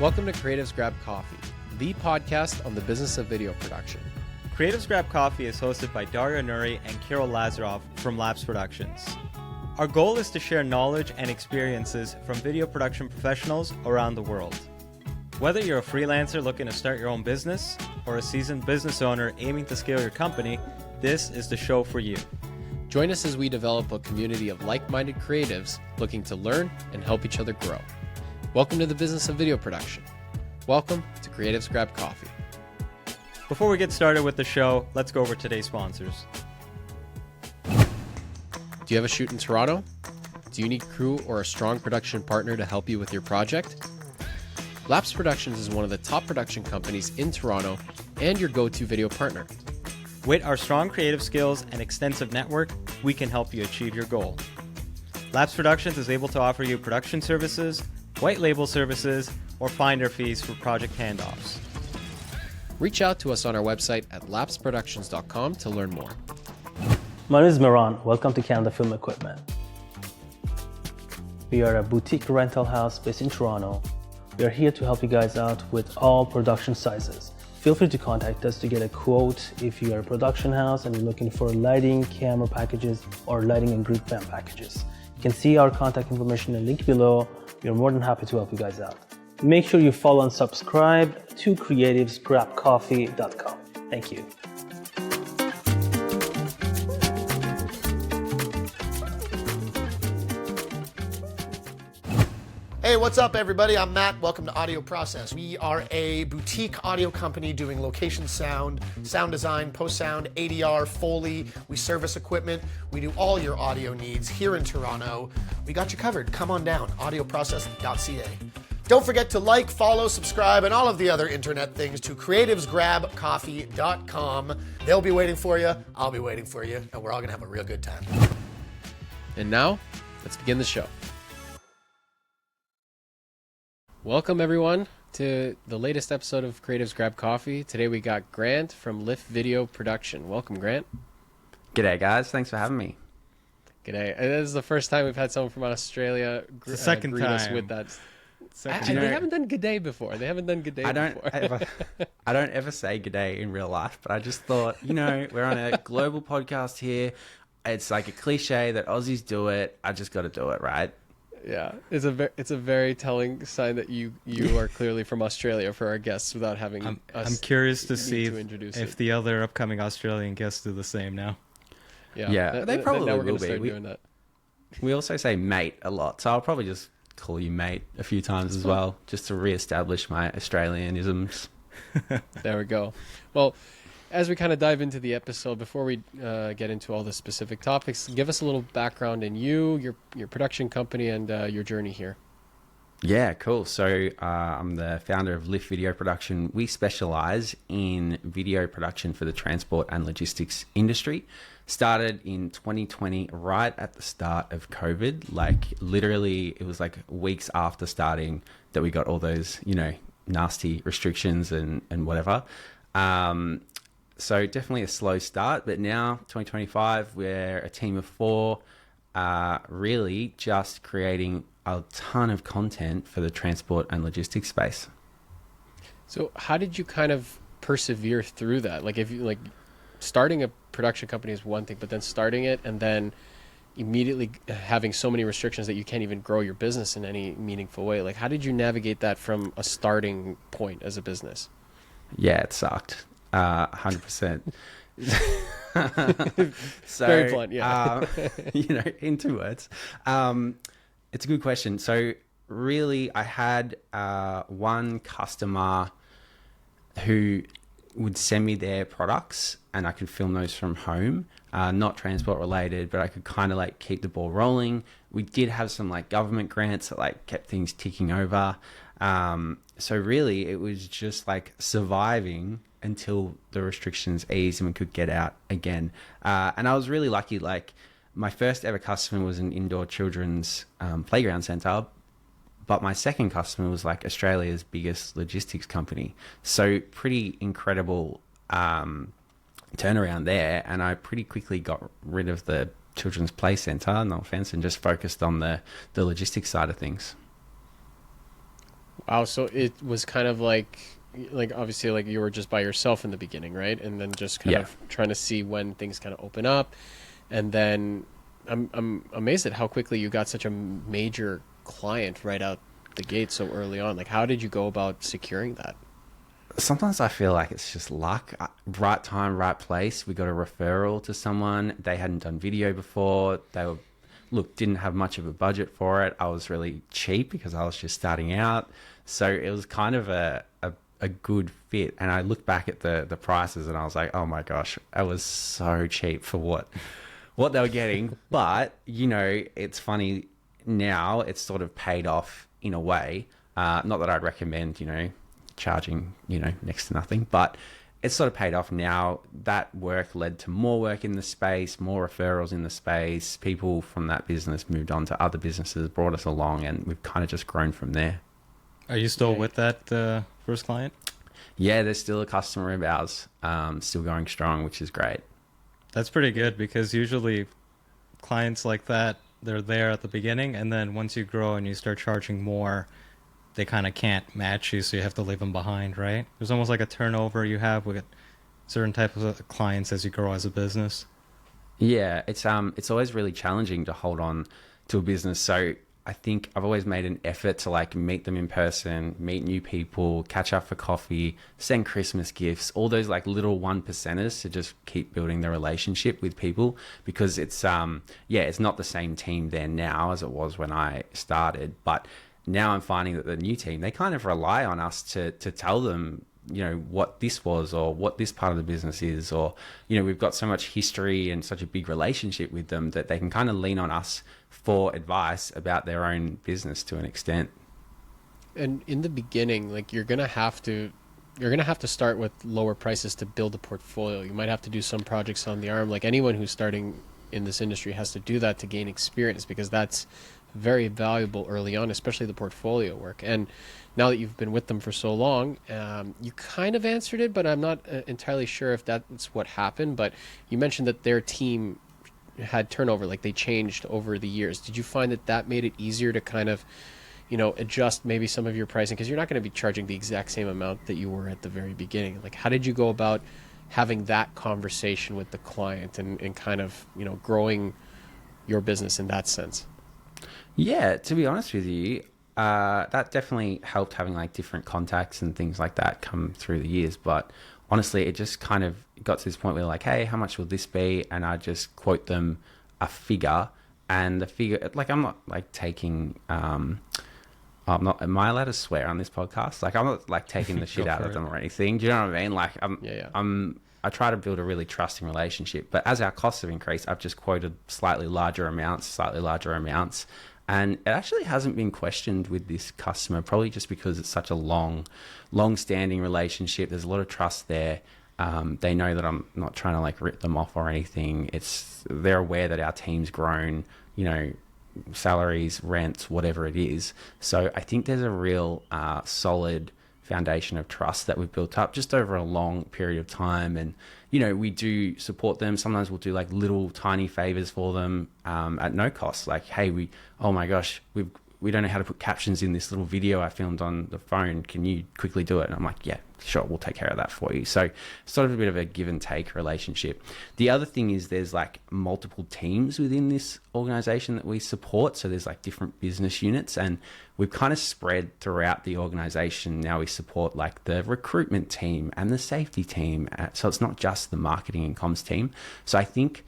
Welcome to Creatives Grab Coffee, the podcast on the business of video production. Creatives Grab Coffee is hosted by Dario Nuri and Kirill Lazarov from Labs Productions. Our goal is to share knowledge and experiences from video production professionals around the world. Whether you're a freelancer looking to start your own business or a seasoned business owner aiming to scale your company, this is the show for you. Join us as we develop a community of like-minded creatives looking to learn and help each other grow. Welcome to the business of video production. Welcome to Creatives Grab Coffee. Before we get started with the show, let's go over today's sponsors. Do you have a shoot in Toronto? Do you need crew or a strong production partner to help you with your project? Labs Productions is one of the top production companies in Toronto and your go-to video partner. With our strong creative skills and extensive network, we can help you achieve your goal. Labs Productions is able to offer you production services, white label services, or finder fees for project handoffs. Reach out to us on our website at lapsproductions.com to learn more. My name is Miran. Welcome to Canada Film Equipment. We are a boutique rental house based in Toronto. We are here to help you guys out with all production sizes. Feel free to contact us to get a quote if you are a production house and you're looking for lighting, camera packages, or lighting and group fan packages. You can see our contact information in the link below. We are more than happy to help you guys out. Make sure you follow and subscribe to creativesgrabcoffee.com. Thank you. Hey, what's up, everybody? I'm Matt. Welcome to Audio Process. We are a boutique audio company doing location sound, sound design, post-sound, ADR, Foley. We service equipment. We do all your audio needs here in Toronto. We got you covered. Come on down, audioprocess.ca. Don't forget to like, follow, subscribe, and all of the other internet things to creativesgrabcoffee.com. They'll be waiting for you. I'll be waiting for you, and we're all going to have a real good time. And now, let's begin the show. Welcome everyone to the latest episode of Creatives Grab Coffee. Today we got Grant from Lift Video Production. Welcome, Grant. G'day guys, thanks for having me. G'day. This is the first time we've had someone from Australia the second greet us time. with that. Second They haven't done g'day before. They haven't done g'day before. I don't ever say g'day in real life, but I just thought, we're on a global podcast here. It's like a cliche that Aussies do it. I just got to do it, right? Yeah, it's a very telling sign that you are clearly from Australia for our guests without having us. I'm curious to see introduce if it. the other upcoming Australian guests do the same now. Yeah, they probably now we're will gonna start be. doing that. We also say mate a lot, so I'll probably just call you mate a few times as well, just to reestablish my Australianisms. There we go. Well, as we kind of dive into the episode, before we get into all the specific topics, give us a little background in your production company, and your journey here. Yeah, cool. So I'm the founder of Lift Video Production. We specialize in video production for the transport and logistics industry. Started in 2020, right at the start of COVID. Like literally, it was like weeks after starting that we got all those, nasty restrictions and whatever. So definitely a slow start, but now 2025, we're a team of 4, really just creating a ton of content for the transport and logistics space. So how did you kind of persevere through that? Like if you starting a production company is one thing, but then starting it and then immediately having so many restrictions that you can't even grow your business in any meaningful way. Like how did you navigate that from a starting point as a business? Yeah, it sucked. 100%. So, very blunt, yeah. In 2 words. It's a good question. So really, I had one customer who would send me their products and I could film those from home, not transport related, but I could kind of keep the ball rolling. We did have some government grants that kept things ticking over. So really it was just surviving until the restrictions eased and we could get out again. And I was really lucky. My first ever customer was an indoor children's playground center, but my second customer was Australia's biggest logistics company. So pretty incredible turnaround there. And I pretty quickly got rid of the children's play center, no offense, and just focused on the logistics side of things. Wow. So it was kind of like obviously like you were just by yourself in the beginning, right? And then just kind Yeah. of trying to see when things kind of open up. And then I'm amazed at how quickly you got such a major client right out the gate so early on. Like, how did you go about securing that? Sometimes I feel like it's just luck. Right time, right place. We got a referral to someone. They hadn't done video before. They were, look, didn't have much of a budget for it. I was really cheap because I was just starting out. So it was kind of a good fit. And I looked back at the prices and I was like, oh my gosh, it was so cheap for what they were getting. But, you know, it's funny now, it's sort of paid off in a way. Not that I'd recommend, you know, charging, you know, next to nothing, but it's sort of paid off now. That work led to more work in the space, more referrals in the space. People from that business moved on to other businesses, brought us along, and we've kind of just grown from there. Are you still with that first client? Yeah, there's still a customer of ours, still going strong, which is great. That's pretty good, because usually clients like that, they're there at the beginning, and then once you grow and you start charging more, they kind of can't match you, so you have to leave them behind, right? There's almost like a turnover you have with certain types of clients as you grow as a business. Yeah, it's always really challenging to hold on to a business. So I think I've always made an effort to like meet them in person, meet new people, catch up for coffee, send Christmas gifts, all those like little 1%ers to just keep building the relationship with people, because it's it's not the same team there now as it was when I started, but now I'm finding that the new team, they kind of rely on us to tell them, you know, what this was or what this part of the business is, or, you know, we've got so much history and such a big relationship with them that they can kind of lean on us for advice about their own business to an extent. And in the beginning, like you're gonna have to start with lower prices to build a portfolio. You might have to do some projects on the arm. Like anyone who's starting in this industry has to do that to gain experience, because that's very valuable early on, especially the portfolio work. And now that you've been with them for so long, you kind of answered it, but I'm not entirely sure if that's what happened. But you mentioned that their team had turnover, like they changed over the years. Did you find that made it easier to kind of, you know, adjust maybe some of your pricing? Because you're not going to be charging the exact same amount that you were at the very beginning. Like, how did you go about having that conversation with the client and kind of, you know, growing your business in that sense? Yeah, to be honest with you, that definitely helped, having like different contacts and things like that come through the years. But honestly, it just kind of got to this point where like, hey, how much will this be? And I just quote them a figure, and the figure, like, I'm not like taking, I'm not, am I allowed to swear on this podcast? Like, I'm not like taking the shit out of them or anything. Do you know what I mean? Like, I try to build a really trusting relationship, but as our costs have increased, I've just quoted slightly larger amounts. And it actually hasn't been questioned with this customer, probably just because it's such a long-standing relationship. There's a lot of trust there. They know that I'm not trying to like rip them off or anything. They're aware that our team's grown, you know, salaries, rents, whatever it is. So I think there's a real solid foundation of trust that we've built up just over a long period of time. And, you know, we do support them. Sometimes we'll do like little tiny favors for them at no cost. Like, hey, oh my gosh, we don't know how to put captions in this little video I filmed on the phone. Can you quickly do it? And I'm like, yeah, sure, we'll take care of that for you. So sort of a bit of a give and take relationship. The other thing is there's like multiple teams within this organization that we support. So there's like different business units, and we've kind of spread throughout the organization. Now we support like the recruitment team and the safety team. So it's not just the marketing and comms team. So I think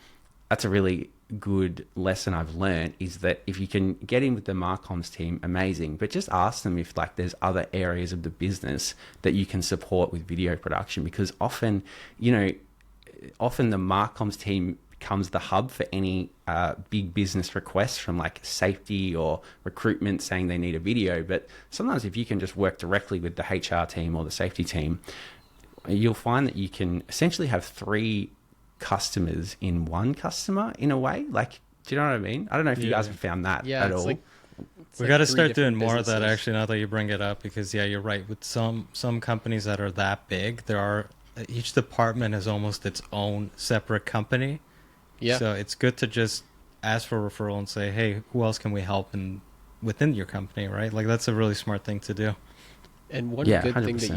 that's a really good lesson I've learned, is that if you can get in with the Marcoms team, amazing, but just ask them if like there's other areas of the business that you can support with video production, because often the Marcoms team becomes the hub for any big business requests from like safety or recruitment saying they need a video. But sometimes if you can just work directly with the HR team or the safety team, you'll find that you can essentially have three customers in one customer in a way. Like, do you know what I mean? I don't know if you guys have found that at all. We got to start doing more of that, actually, now that you bring it up, because yeah, you're right. With some companies that are that big, each department is almost its own separate company. Yeah. So it's good to just ask for a referral and say, hey, who else can we help within your company, right? Like, that's a really smart thing to do. And one Yeah, good thing that 100%.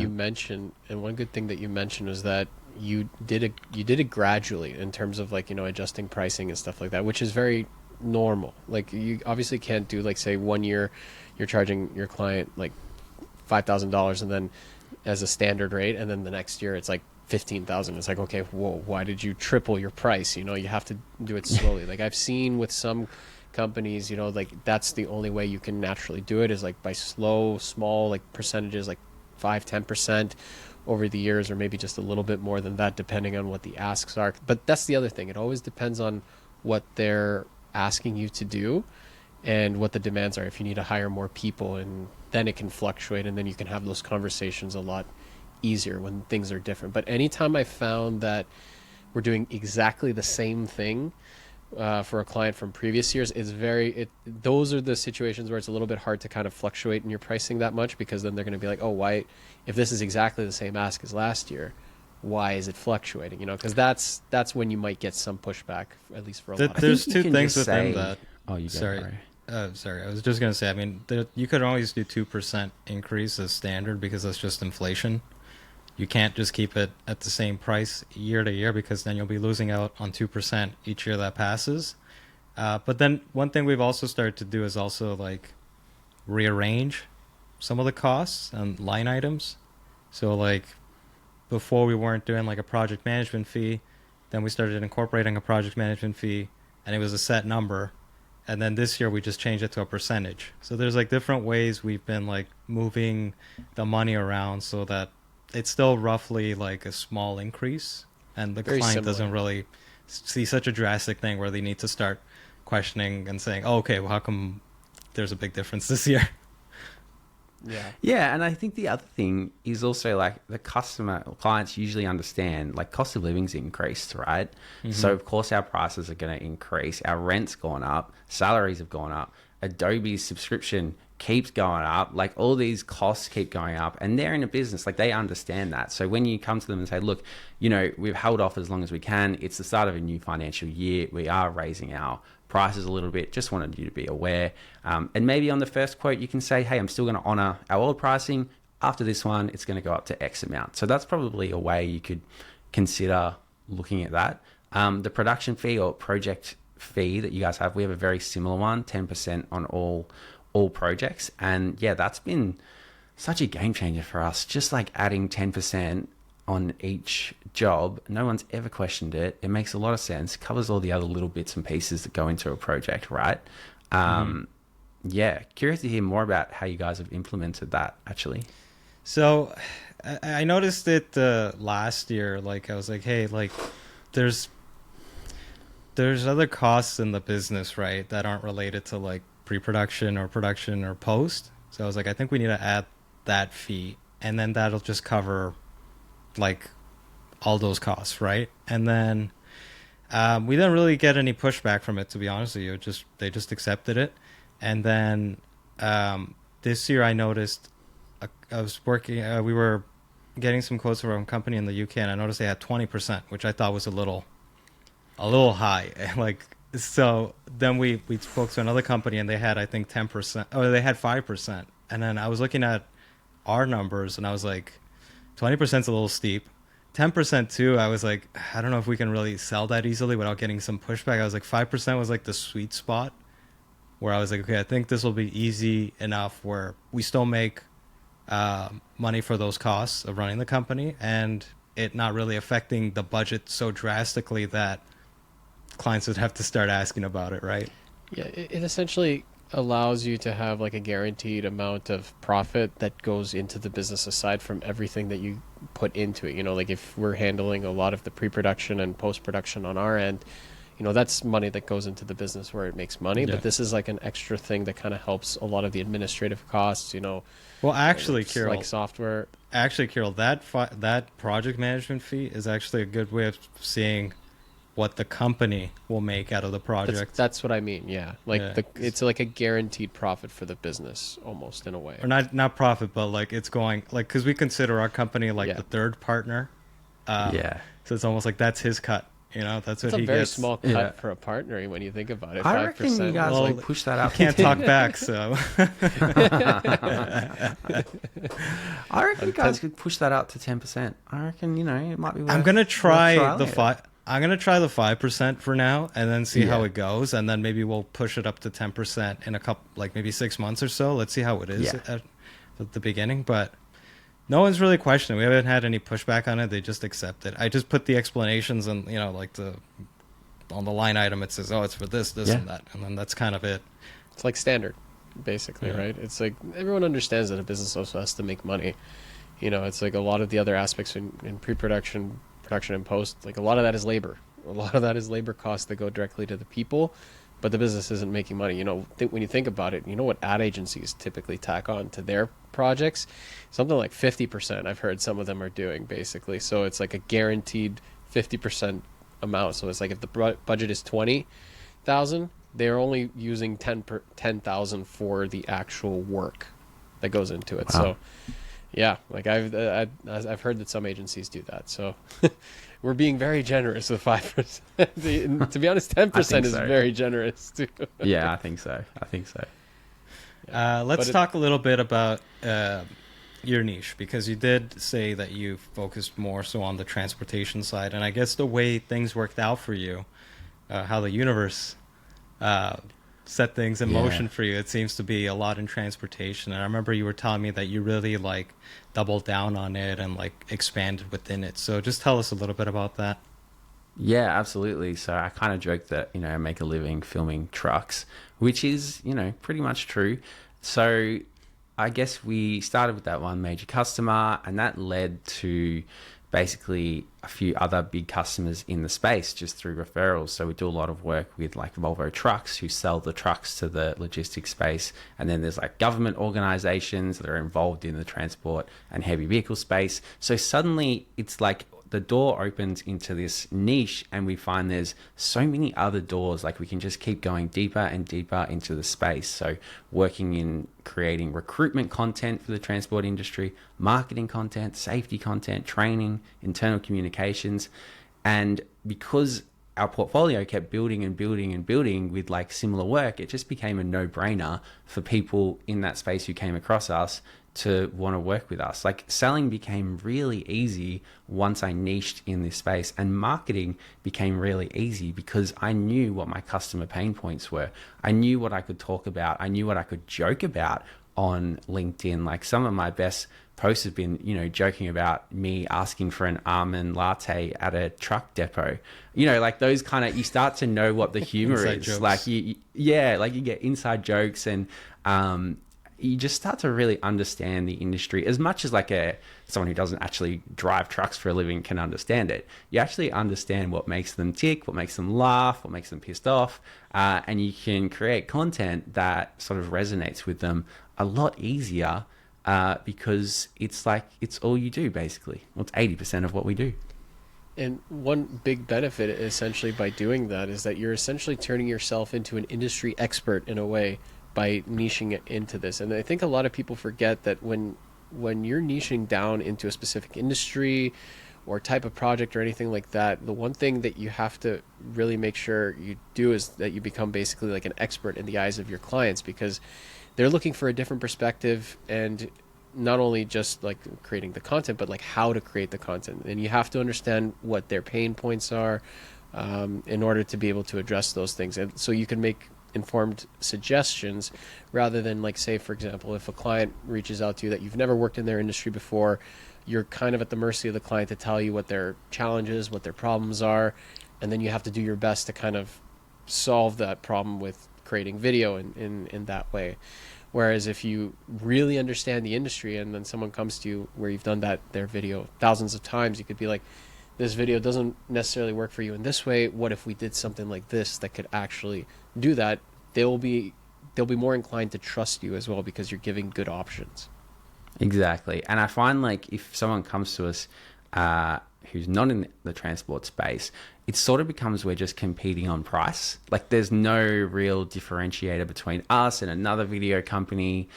you mentioned, was that you did it gradually in terms of like, adjusting pricing and stuff like that, which is very normal. Like you obviously can't do like, say, 1 year you're charging your client like $5,000 and then as a standard rate, and then the next year it's like 15,000. It's like, okay, whoa, why did you triple your price? You have to do it slowly. Like I've seen with some companies, like that's the only way you can naturally do it, is like by slow, small, like percentages, like 5-10% over the years, or maybe just a little bit more than that, depending on what the asks are. But that's the other thing. It always depends on what they're asking you to do and what the demands are. If you need to hire more people, and then it can fluctuate, and then you can have those conversations a lot easier when things are different. But anytime I found that we're doing exactly the same thing for a client from previous years, those are the situations where it's a little bit hard to kind of fluctuate in your pricing that much, because then they're going to be like, oh, why, if this is exactly the same ask as last year, why is it fluctuating? Because that's when you might get some pushback, at least for a lot of There's think you two can things just within say- that. Oh, you go. Sorry. Sorry. Sorry, I was just going to say, I mean, you could always do 2% increase as standard, because that's just inflation. You can't just keep it at the same price year to year, because then you'll be losing out on 2% each year that passes. But then one thing we've also started to do is also like rearrange some of the costs and line items. So like before we weren't doing like a project management fee, then we started incorporating a project management fee, and it was a set number. And then this year we just changed it to a percentage. So there's like different ways we've been like moving the money around so that it's still roughly like a small increase, and the Very client similar. doesn't really see such a drastic thing where they need to start questioning and saying, oh, okay, well, how come there's a big difference this year? Yeah. Yeah, and I think the other thing is also like the customer or clients usually understand like cost of living's increased, right? So of course our prices are going to increase. Our rent's gone up, salaries have gone up, Adobe's subscription keeps going up, like all these costs keep going up, and they're in a business, like they understand that. So when you come to them and say, look, we've held off as long as we can, it's the start of a new financial year, we are raising our prices a little bit, just wanted you to be aware. And maybe on the first quote you can say, hey, I'm still going to honor our old pricing. After this one, it's going to go up to X amount. So that's probably a way you could consider looking at that. The production fee or project fee that you guys have, we have a very similar one, 10% on all projects. And yeah, that's been such a game changer for us. Just like adding 10% on each job, no one's ever questioned it. It makes a lot of sense, covers all the other little bits and pieces that go into a project, right? Yeah, curious to hear more about how you guys have implemented that actually. So I noticed it last year. Like I was like, hey, like there's other costs in the business, right, that aren't related to like pre-production or production or post. So I was like, I think we need to add that fee, and then that'll just cover like all those costs, right? And then we didn't really get any pushback from it, to be honest with you. They just accepted it. And then this year I noticed I was working, we were getting some quotes from a company in the UK, and I noticed they had 20%, which I thought was a little high. Like, so then we spoke to another company, and they had, I think, 10%, or they had 5%. And then I was looking at our numbers, and I was like, 20% is a little steep. 10% too, I was like, I don't know if we can really sell that easily without getting some pushback. I was like, 5% was like the sweet spot, where I was like, okay, I think this will be easy enough where we still make money for those costs of running the company, and it not really affecting the budget so drastically that clients would have to start asking about it, right? Yeah, it essentially allows you to have like a guaranteed amount of profit that goes into the business aside from everything that you put into it. Like if we're handling a lot of the pre-production and post-production on our end, that's money that goes into the business where it makes money. Yeah. But this is like an extra thing that kind of helps a lot of the administrative costs, Well, actually, it's Kirill, like software. that project management fee is actually a good way of seeing what the company will make out of the project. That's what I mean. Yeah. Like Yeah. it's like a guaranteed profit for the business almost, in a way. Or not profit, but like it's going, like, because we consider our company like Yeah. the third partner. Yeah. So it's almost like that's his cut, You know, that's It's what a he very gets. small cut Yeah. for a partner when you think about it. I 5%. reckon you guys Well, like push that up. Can't to talk 10. back, so. I reckon you guys could push that up to 10%. I reckon, it might be worth I'm gonna try trialing the it. 5. I'm gonna try the 5% for now, and then see how Yeah. it goes, and then maybe we'll push it up to 10% in a couple, like maybe 6 months or so. Let's see how it is Yeah. at the beginning. But no one's really questioning. We haven't had any pushback on it. They just accept it. I just put the explanations and like on the line item. It says, oh, it's for this, Yeah. and that, and then that's kind of it. It's like standard, basically, Yeah. right? It's like everyone understands that a business also has to make money. It's like a lot of the other aspects in pre-production, production, and post. Like a lot of that is labor. A lot of that is labor costs that go directly to the people, but the business isn't making money. When you think about it, what ad agencies typically tack on to their projects? Something like 50%. I've heard some of them are doing basically. So it's like a guaranteed 50% amount. So it's like if the budget is 20,000, they're only using 10,000 for the actual work that goes into it. Wow. So yeah, like I've heard that some agencies do that. So we're being very generous with 5%. To be honest, 10% is so. very generous too. Yeah, I think so. Let's talk a little bit about your niche, because you did say that you focused more so on the transportation side, and I guess the way things worked out for you, how the universe set things in motion for you, it seems to be a lot in transportation. And I remember you were telling me that you really like doubled down on it and like expanded within it. So just tell us a little bit about that. Yeah, absolutely. So I kind of joke that, I make a living filming trucks, which is, pretty much true. So I guess we started with that one major customer, and that led to basically a few other big customers in the space just through referrals. So we do a lot of work with like Volvo Trucks, who sell the trucks to the logistics space. And then there's like government organizations that are involved in the transport and heavy vehicle space. So suddenly it's like the door opens into this niche, and we find there's so many other doors. Like we can just keep going deeper and deeper into the space. So working in creating recruitment content for the transport industry, marketing content, safety content, training, internal communications. And because our portfolio kept building and building and building with like similar work, it just became a no-brainer for people in that space who came across us to want to work with us. Like selling became really easy once I niched in this space, and marketing became really easy because I knew what my customer pain points were. I knew what I could talk about. I knew what I could joke about on LinkedIn. Like some of my best posts have been, joking about me asking for an almond latte at a truck depot. Like those kind of, you start to know what the humor Inside is. jokes. Like you get inside jokes, and you just start to really understand the industry as much as like someone who doesn't actually drive trucks for a living can understand it. You actually understand what makes them tick, what makes them laugh, what makes them pissed off, and you can create content that sort of resonates with them a lot easier because it's all you do basically. Well, it's 80% of what we do. And one big benefit essentially by doing that is that you're essentially turning yourself into an industry expert in a way by niching it into this. And I think a lot of people forget that when you're niching down into a specific industry or type of project or anything like that, the one thing that you have to really make sure you do is that you become basically like an expert in the eyes of your clients, because they're looking for a different perspective, and not only just like creating the content, but like how to create the content. And you have to understand what their pain points are in order to be able to address those things. And so you can make informed suggestions rather than, like, say, for example, if a client reaches out to you that you've never worked in their industry before, you're kind of at the mercy of the client to tell you what their challenges, what their problems are, and then you have to do your best to kind of solve that problem with creating video in that way. Whereas if you really understand the industry and then someone comes to you where you've done their video thousands of times, you could be like, this video doesn't necessarily work for you in this way. What if we did something like this that could actually do that? They'll be more inclined to trust you as well because you're giving good options. Exactly. And I find, like, if someone comes to us who's not in the transport space, it sort of becomes we're just competing on price. Like, there's no real differentiator between us and another video company.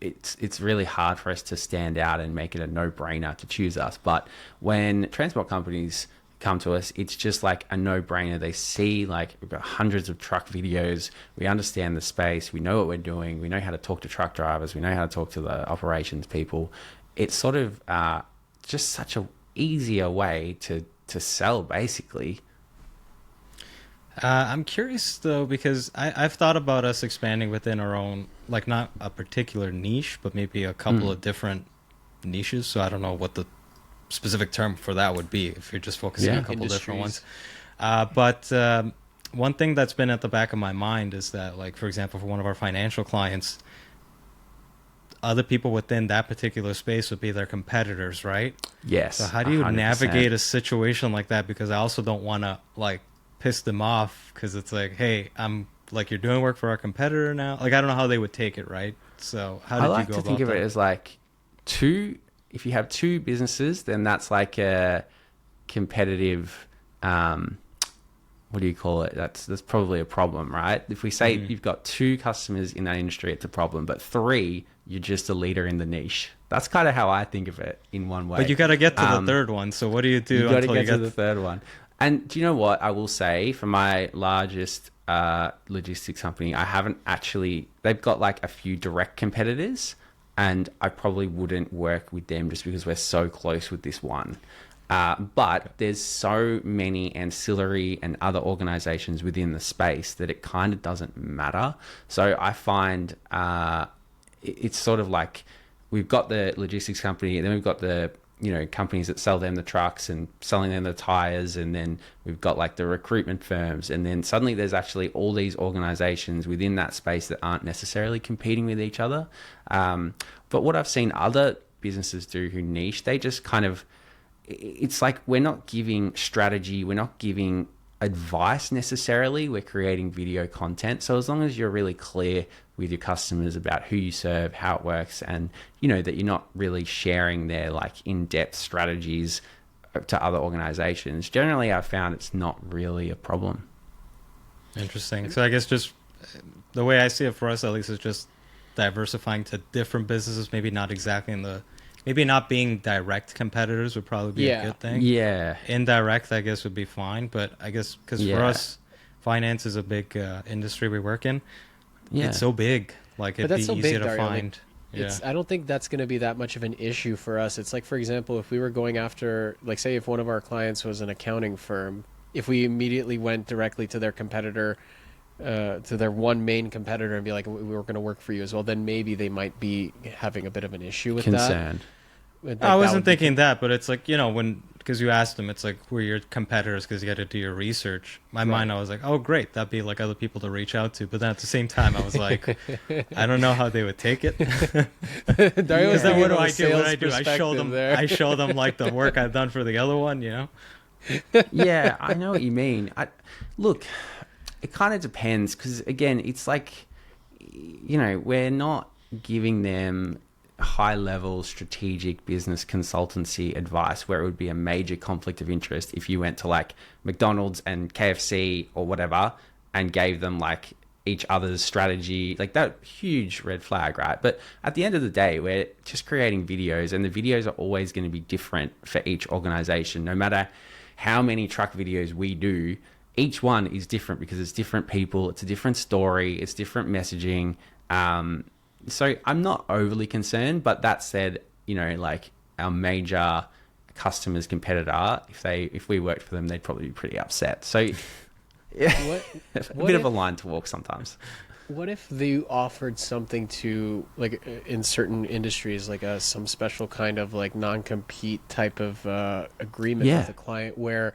It's really hard for us to stand out and make it a no-brainer to choose us. But when transport companies come to us, it's just like a no-brainer. They see like we've got hundreds of truck videos. We understand the space. We know what we're doing. We know how to talk to truck drivers. We know how to talk to the operations people. It's sort of just such a easier way to sell, basically. I'm curious though, because I've thought about us expanding within our own, like not a particular niche, but maybe a couple of different niches. So I don't know what the specific term for that would be if you're just focusing on a couple different ones. But one thing that's been at the back of my mind is that, like, for example, for one of our financial clients, other people within that particular space would be their competitors, right? Yes. So how do you 100%. navigate a situation like that? Because I also don't want to like piss them off, because it's like, hey, I'm like, you're doing work for our competitor now. Like, I don't know how they would take it, right? So how did I like you go to about think of that? it as like if you have two businesses, then that's like a competitive, what do you call it? That's probably a problem, right? If we say you've got two customers in that industry, it's a problem, but three, you're just a leader in the niche. That's kind of how I think of it in one way. But you got to get to the third one. So what do you do You got to until get you to get the third one. And do you know what I will say? For my largest logistics company, I haven't actually. They've got like a few direct competitors, and I probably wouldn't work with them just because we're so close with this one. But there's so many ancillary and other organizations within the space that it kind of doesn't matter. So I find it's sort of like we've got the logistics company, and then we've got the companies that sell them the trucks and selling them the tires, and then we've got like the recruitment firms, and then suddenly there's actually all these organizations within that space that aren't necessarily competing with each other. But what I've seen other businesses do who niche, they just kind of, it's like we're not giving strategy, we're not giving advice necessarily, we're creating video content. So as long as you're really clear with your customers about who you serve, how it works, and that you're not really sharing their like in-depth strategies to other organizations, generally I've found it's not really a problem. Interesting. So I guess just the way I see it for us, at least, is just diversifying to different businesses, maybe not exactly maybe not being direct competitors would probably be a good thing. Yeah. Indirect, I guess, would be fine. But I guess because for us, finance is a big industry we work in. Yeah. It's so big. Like, it'd be easy to find. I don't think that's going to be that much of an issue for us. It's like, for example, if we were going after, like, say if one of our clients was an accounting firm, if we immediately went directly to their competitor, to their one main competitor, and be like, we were going to work for you as well, then maybe they might be having a bit of an issue with concern. That. I wasn't thinking that, but it's like, because you asked them, it's like, we're your competitors because you got to do your research. My mind, I was like, oh, great, that'd be like other people to reach out to. But then at the same time, I was like, I don't know how they would take it. What do I do? I show them like the work I've done for the other one, Yeah, I know what you mean. Look, it kind of depends, because again, it's like, we're not giving them high-level strategic business consultancy advice where it would be a major conflict of interest if you went to like McDonald's and KFC or whatever and gave them like each other's strategy, like that huge red flag, right? But at the end of the day, we're just creating videos, and the videos are always going to be different for each organization. No matter how many truck videos we do, each one is different because it's different people, it's a different story, it's different messaging. So I'm not overly concerned, but that said, like our major customers' competitor, if we worked for them, they'd probably be pretty upset. So yeah, a bit of a line to walk sometimes. What if they offered something to, like, in certain industries, like some special kind of like non-compete type of agreement with a client where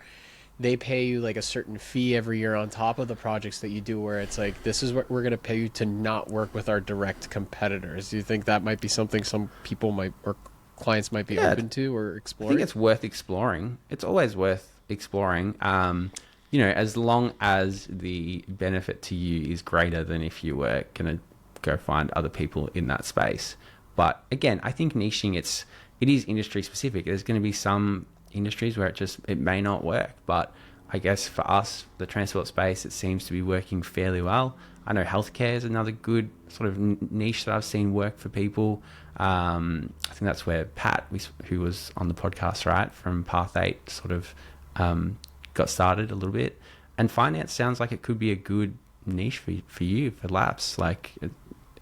they pay you like a certain fee every year on top of the projects that you do, where it's like, this is what we're going to pay you to not work with our direct competitors? Do you think that might be something some people might, or clients might be open to or exploring? I think it's worth exploring. It's always worth exploring. As long as the benefit to you is greater than if you were going to go find other people in that space. But again, I think niching, it is industry specific. There's going to be some industries where it may not work, but I guess for us, the transport space, it seems to be working fairly well. I know healthcare is another good sort of niche that I've seen work for people. I think that's where Pat, who was on the podcast, right, from Path 8, sort of got started a little bit. And finance sounds like it could be a good niche for you, for Laps. Like,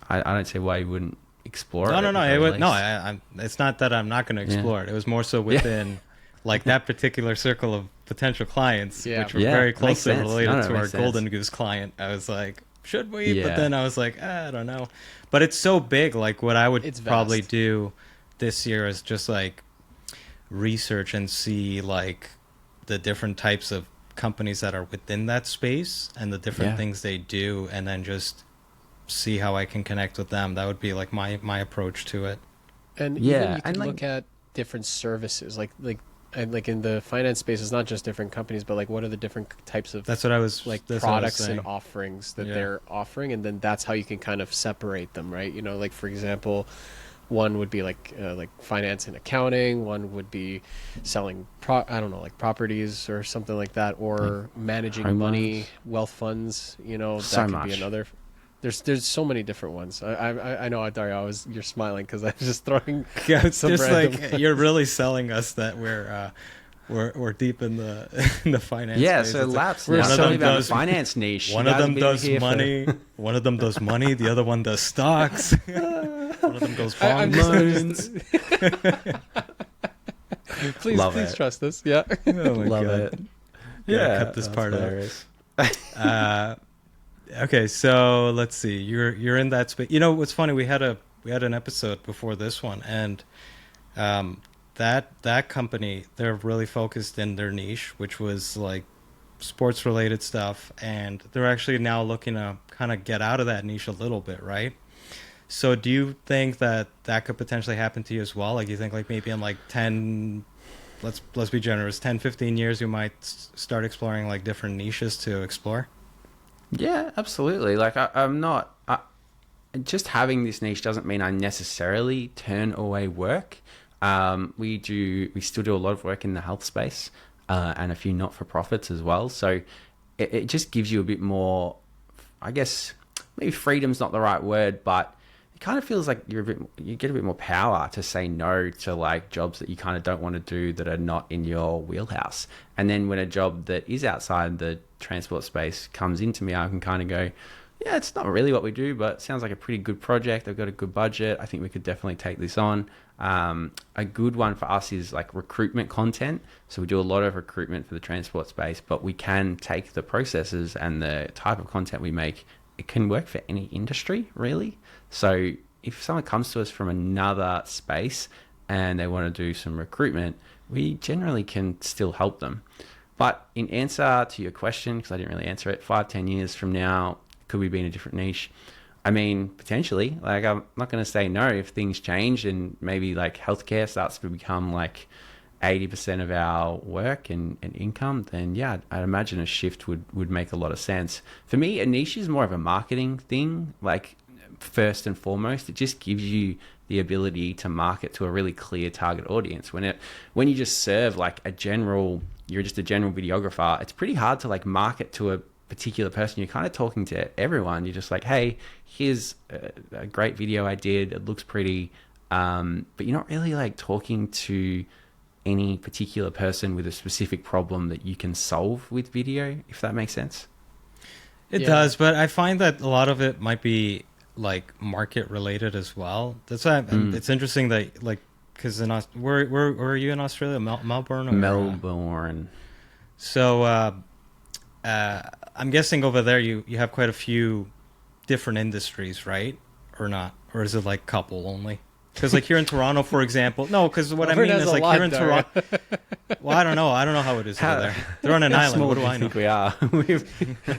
I don't see why you wouldn't explore it. No. at the very least. I'm. It's not that I'm not going to explore it. It was more so within like that particular circle of potential clients, which were very makes closely sense. related to our makes sense. Golden Goose client. I was like, should we? Yeah. But then I was like, I don't know. But it's so big. Like, what I would It's probably vast. do this year is just like research and see like the different types of companies that are within that space and the different things they do, and then just see how I can connect with them. That would be like my approach to it. And Yeah, even you and could like- look at different services, and like in the finance space, it's not just different companies, but like what are the different types of That's what I was like that's what I was products and saying. offerings that Yeah. they're offering, and then that's how you can kind of separate them, right? You know, like for example, one would be like finance and accounting. One would be selling I don't know, like properties or something like that, or managing home money, loans. wealth funds. You know, that So could much. be another. There's so many different ones. I know, Dario. You're smiling because I was just throwing. Yeah, it's some just random- like you're really selling us that we're deep in the in the finance. Yeah, space. so It's like, Laps one now of tell them me about the does- finance niche. one You of guys them have been does here for- money. One of them does money. The other one does stocks. One of them goes I'm bonds. just- please, Love please it. trust us. Yeah. Oh my Love God. it. Yeah, cut this that's part out. hilarious. Okay, so let's see. You're in that space. You know what's funny? We had an episode before this one, and that company, they're really focused in their niche, which was like sports related stuff, and they're actually now looking to kind of get out of that niche a little bit, right? So do you think that could potentially happen to you as well? Like, you think like maybe in like 10, let's be generous, 10, 15 years, you might start exploring like different niches to explore? Yeah, absolutely. Like I'm not. Just having this niche doesn't mean I necessarily turn away work. We still do a lot of work in the health space and a few not-for-profits as well. So it just gives you a bit more. I guess maybe freedom's not the right word, but it kind of feels like you get a bit more power to say no to like jobs that you kind of don't want to do that are not in your wheelhouse. And then when a job that is outside the transport space comes into me, I can kind of go, yeah, it's not really what we do, but it sounds like a pretty good project. They've got a good budget. I think we could definitely take this on. A good one for us is like recruitment content. So we do a lot of recruitment for the transport space, but we can take the processes and the type of content we make. It can work for any industry, really. So if someone comes to us from another space and they want to do some recruitment, we generally can still help them. But in answer to your question, because I didn't really answer it, 5-10 years from now, could we be in a different niche? I mean, potentially. Like, I'm not going to say no if things change and maybe like healthcare starts to become like 80% of our work and income, then yeah, I'd imagine a shift would make a lot of sense. For me, a niche is more of a marketing thing. Like, first and foremost, it just gives you the ability to market to a really clear target audience. When you just serve like you're just a general videographer, it's pretty hard to like market to a particular person. You're kind of talking to everyone. You're just like, hey, here's a great video I did. It looks pretty. But you're not really like talking to any particular person with a specific problem that you can solve with video, if that makes sense. It Yeah. does, but I find that a lot of it might be like market related as well. That's why it's interesting that like, because where are you in Australia? Melbourne? Or, Melbourne. So I'm guessing over there you have quite a few different industries, right? Or not? Or is it like couple only? Because like here in Toronto, for example, no. Because what I Melbourne mean has is a like lot, here in Dario. Toronto. Well, I don't know how it is over there. They're on an How island. small What do do you I know? think we are?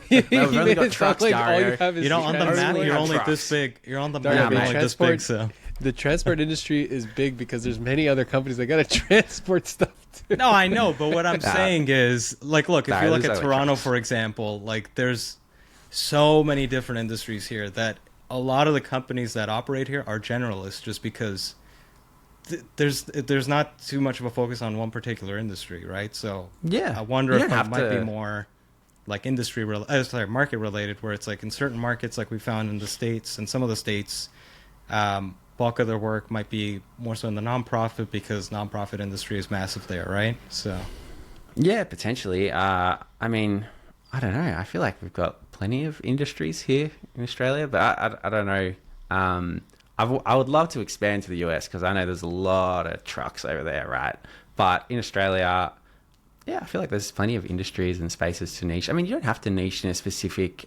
You We've only made got it sound trucks, like all Dario. you have is You know, on the transport. map, only you're have only trucks. this big. You're on the Dario, map, you're mate. only this big. Transport- So The transport industry is big because there's many other companies that got to transport stuff too. no, I know, but what I'm saying is, like, look, if Nah, you look there's at other Toronto, trucks. for example, like, there's so many different industries here that a lot of the companies that operate here are generalists, just because there's not too much of a focus on one particular industry, right? So Yeah. I wonder You if don't it have might be to- more like market related, where it's like in certain markets, like we found in the States, and some of the states, bulk of their work might be more so in the nonprofit, because nonprofit industry is massive there, right? So Yeah, potentially. I mean, I don't know. I feel like we've got plenty of industries here in Australia, but I don't know. I would love to expand to the US because I know there's a lot of trucks over there, right? But in Australia, yeah, I feel like there's plenty of industries and spaces to niche. I mean, you don't have to niche in a specific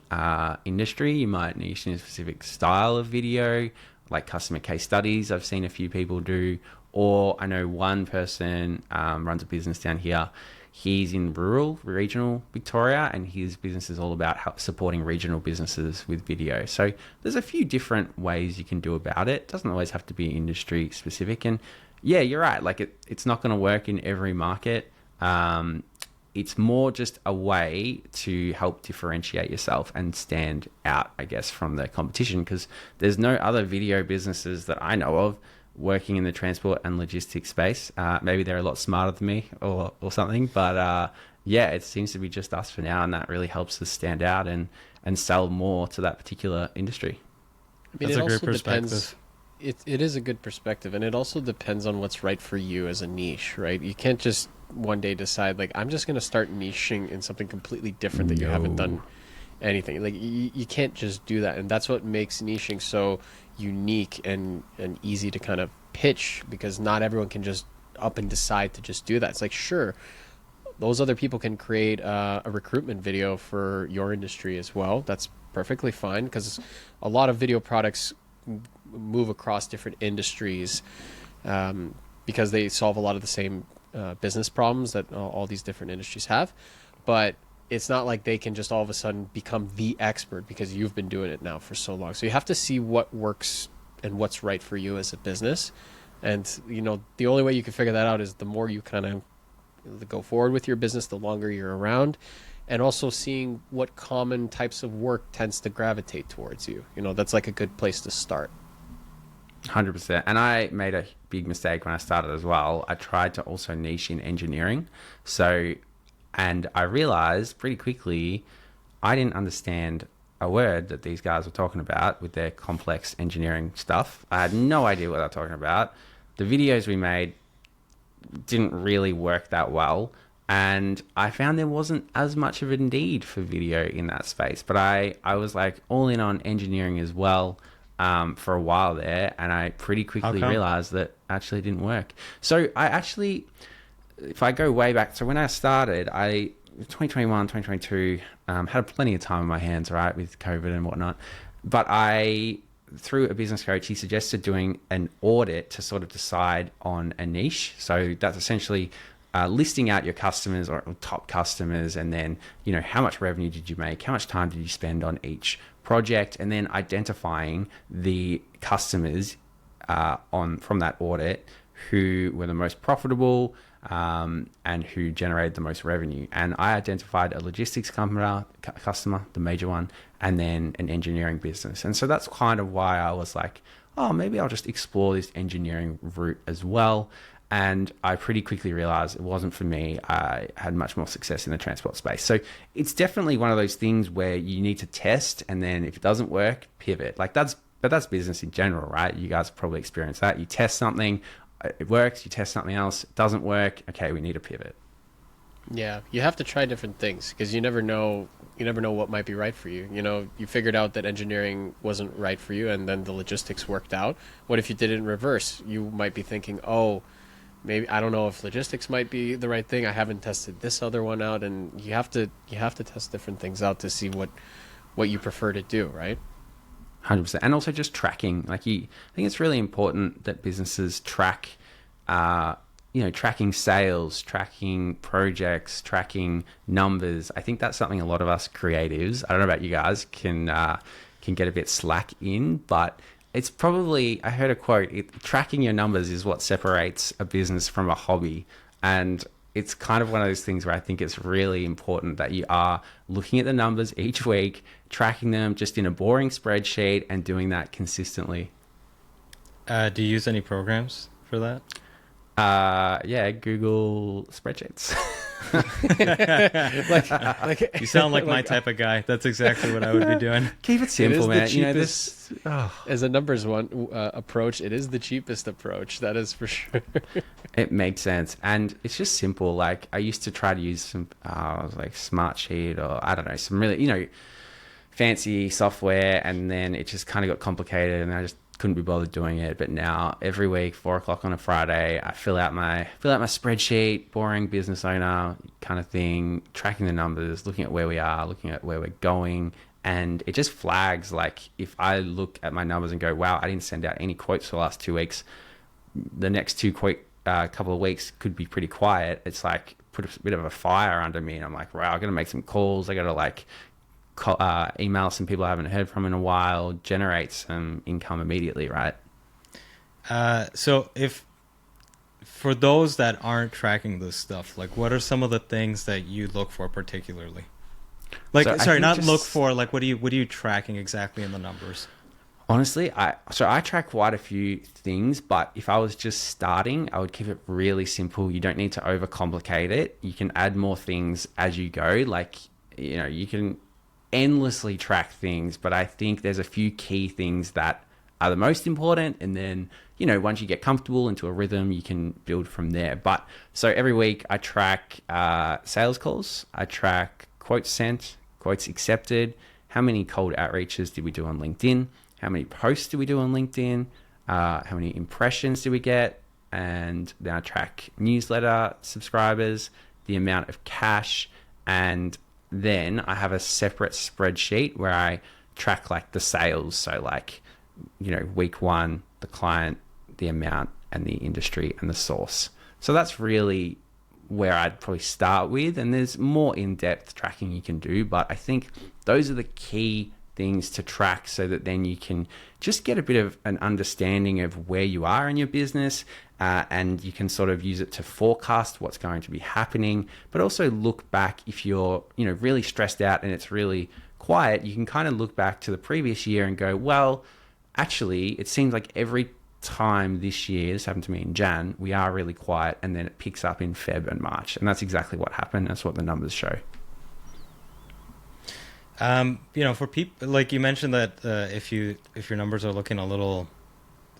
industry. You might niche in a specific style of video, like customer case studies. I've seen a few people do, or I know one person runs a business down here. He's in regional Victoria, and his business is all about supporting regional businesses with video. So there's a few different ways you can do about it. It doesn't always have to be industry specific. And yeah, you're right. Like it's not going to work in every market. It's more just a way to help differentiate yourself and stand out, I guess, from the competition, because there's no other video businesses that I know of working in the transport and logistics space. Maybe they're a lot smarter than me or something, but yeah, it seems to be just us for now, and that really helps us stand out and sell more to that particular industry. I mean, That's it a great also depends. perspective. It is a good perspective, and it also depends on what's right for you as a niche, right? You can't just one day decide, like, I'm just going to start niching in something completely different that you haven't done anything. Like, you can't just do that, and that's what makes niching so unique and easy to kind of pitch, because not everyone can just up and decide to just do that. It's like, sure, those other people can create a recruitment video for your industry as well. That's perfectly fine, because a lot of video products move across different industries because they solve a lot of the same business problems that all these different industries have. But it's not like they can just all of a sudden become the expert because you've been doing it now for so long. So you have to see what works and what's right for you as a business. And, you know, the only way you can figure that out is the more you kind of go forward with your business, the longer you're around, and also seeing what common types of work tends to gravitate towards you. You know, that's like a good place to start. 100%. And I made a big mistake when I started as well. I tried to also niche in engineering. And I realized pretty quickly I didn't understand a word that these guys were talking about with their complex engineering stuff. I had no idea what they were talking about. The videos we made didn't really work that well. And I found there wasn't as much of a need for video in that space. But I was like all in on engineering as well for a while there. And I pretty quickly realized that actually didn't work. So I actually, if I go way back, so when I started, 2021, 2022, had plenty of time on my hands, right, with COVID and whatnot. But through a business coach, he suggested doing an audit to sort of decide on a niche. So that's essentially listing out your customers or top customers, and then, you know, how much revenue did you make? How much time did you spend on each project? And then identifying the customers from that audit who were the most profitable and who generated the most revenue. And I identified a logistics customer, the major one, and then an engineering business. And so that's kind of why I was like, oh, maybe I'll just explore this engineering route as well. And I pretty quickly realized it wasn't for me. I had much more success in the transport space. So it's definitely one of those things where you need to test, and then if it doesn't work, pivot. But that's business in general, right? You guys have probably experienced that. You test something, it works. You test something else, it doesn't work. Okay, we need to pivot. Yeah, you have to try different things, because you never know what might be right for you. You know, you figured out that engineering wasn't right for you, and then the logistics worked out. What if you did it in reverse? You might be thinking, oh, maybe I don't know if logistics might be the right thing. I haven't tested this other one out, and you have to test different things out to see what you prefer to do, right? 100%. And also just tracking. I think it's really important that businesses track, tracking sales, tracking projects, tracking numbers. I think that's something a lot of us creatives, I don't know about you guys, can get a bit slack in, but it's probably, I heard a quote, tracking your numbers is what separates a business from a hobby. And it's kind of one of those things where I think it's really important that you are looking at the numbers each week, tracking them just in a boring spreadsheet, and doing that consistently. Do you use any programs for that? Yeah, Google spreadsheets. like You sound like my type of guy. That's exactly what I would be doing. Keep it It simple, is the man. You know, cheapest this. Oh. as a numbers one approach. It is the cheapest approach. That is for sure. It makes sense, and it's just simple. Like I used to try to use some, like Smartsheet or I don't know, some really fancy software, and then it just kind of got complicated, and I just couldn't be bothered doing it. But now every week, 4 o'clock on a Friday, I fill out my spreadsheet, boring business owner kind of thing, tracking the numbers, looking at where we are, looking at where we're going. And it just flags, like if I look at my numbers and go, wow, I didn't send out any quotes for the last 2 weeks, the next couple of weeks could be pretty quiet. It's like put a bit of a fire under me, and I'm like, wow, I gotta make some calls. I gotta email some people I haven't heard from in a while, generate some income immediately, right? So if for those that aren't tracking this stuff, like what are some of the things that you look for particularly? Like, So I sorry, think not just- look for, like what are you tracking exactly in the numbers? Honestly, I track quite a few things, but if I was just starting, I would keep it really simple. You don't need to overcomplicate it. You can add more things as you go. Like, you can endlessly track things, but I think there's a few key things that are the most important, and then once you get comfortable into a rhythm, you can build from there. But so every week I track sales calls, I track quotes sent, quotes accepted, how many cold outreaches did we do on LinkedIn, how many posts did we do on LinkedIn, how many impressions did we get, and then I track newsletter subscribers, the amount of cash, and then I have a separate spreadsheet where I track like the sales. So like, week 1, the client, the amount, and the industry and the source. So that's really where I'd probably start with. And there's more in-depth tracking you can do, but I think those are the key things to track, so that then you can just get a bit of an understanding of where you are in your business, and you can sort of use it to forecast what's going to be happening, but also look back if you're really stressed out and it's really quiet. You can kind of look back to the previous year and go, well, actually it seems like every time this year, this happened to me in Jan, we are really quiet, and then it picks up in Feb and March, and that's exactly what happened. That's what the numbers show. For people, like you mentioned that if your numbers are looking a little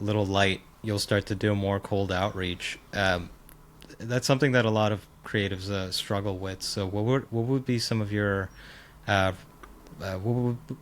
light, you'll start to do more cold outreach. That's something that a lot of creatives struggle with. So what would be some of your what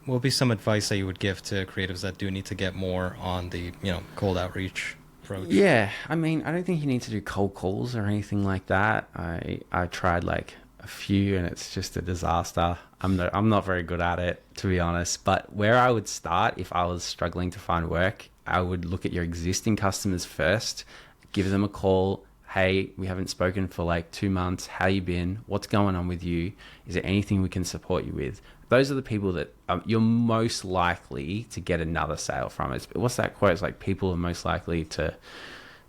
would be some advice that you would give to creatives that do need to get more on the cold outreach approach? Yeah, I mean, I don't think you need to do cold calls or anything like that. I tried like a few, and it's just a disaster. I'm not very good at it, to be honest. But where I would start if I was struggling to find work, I would look at your existing customers first, give them a call. Hey, we haven't spoken for like 2 months. How you been? What's going on with you? Is there anything we can support you with? Those are the people that you're most likely to get another sale from. What's that quote? It's like, people are most likely to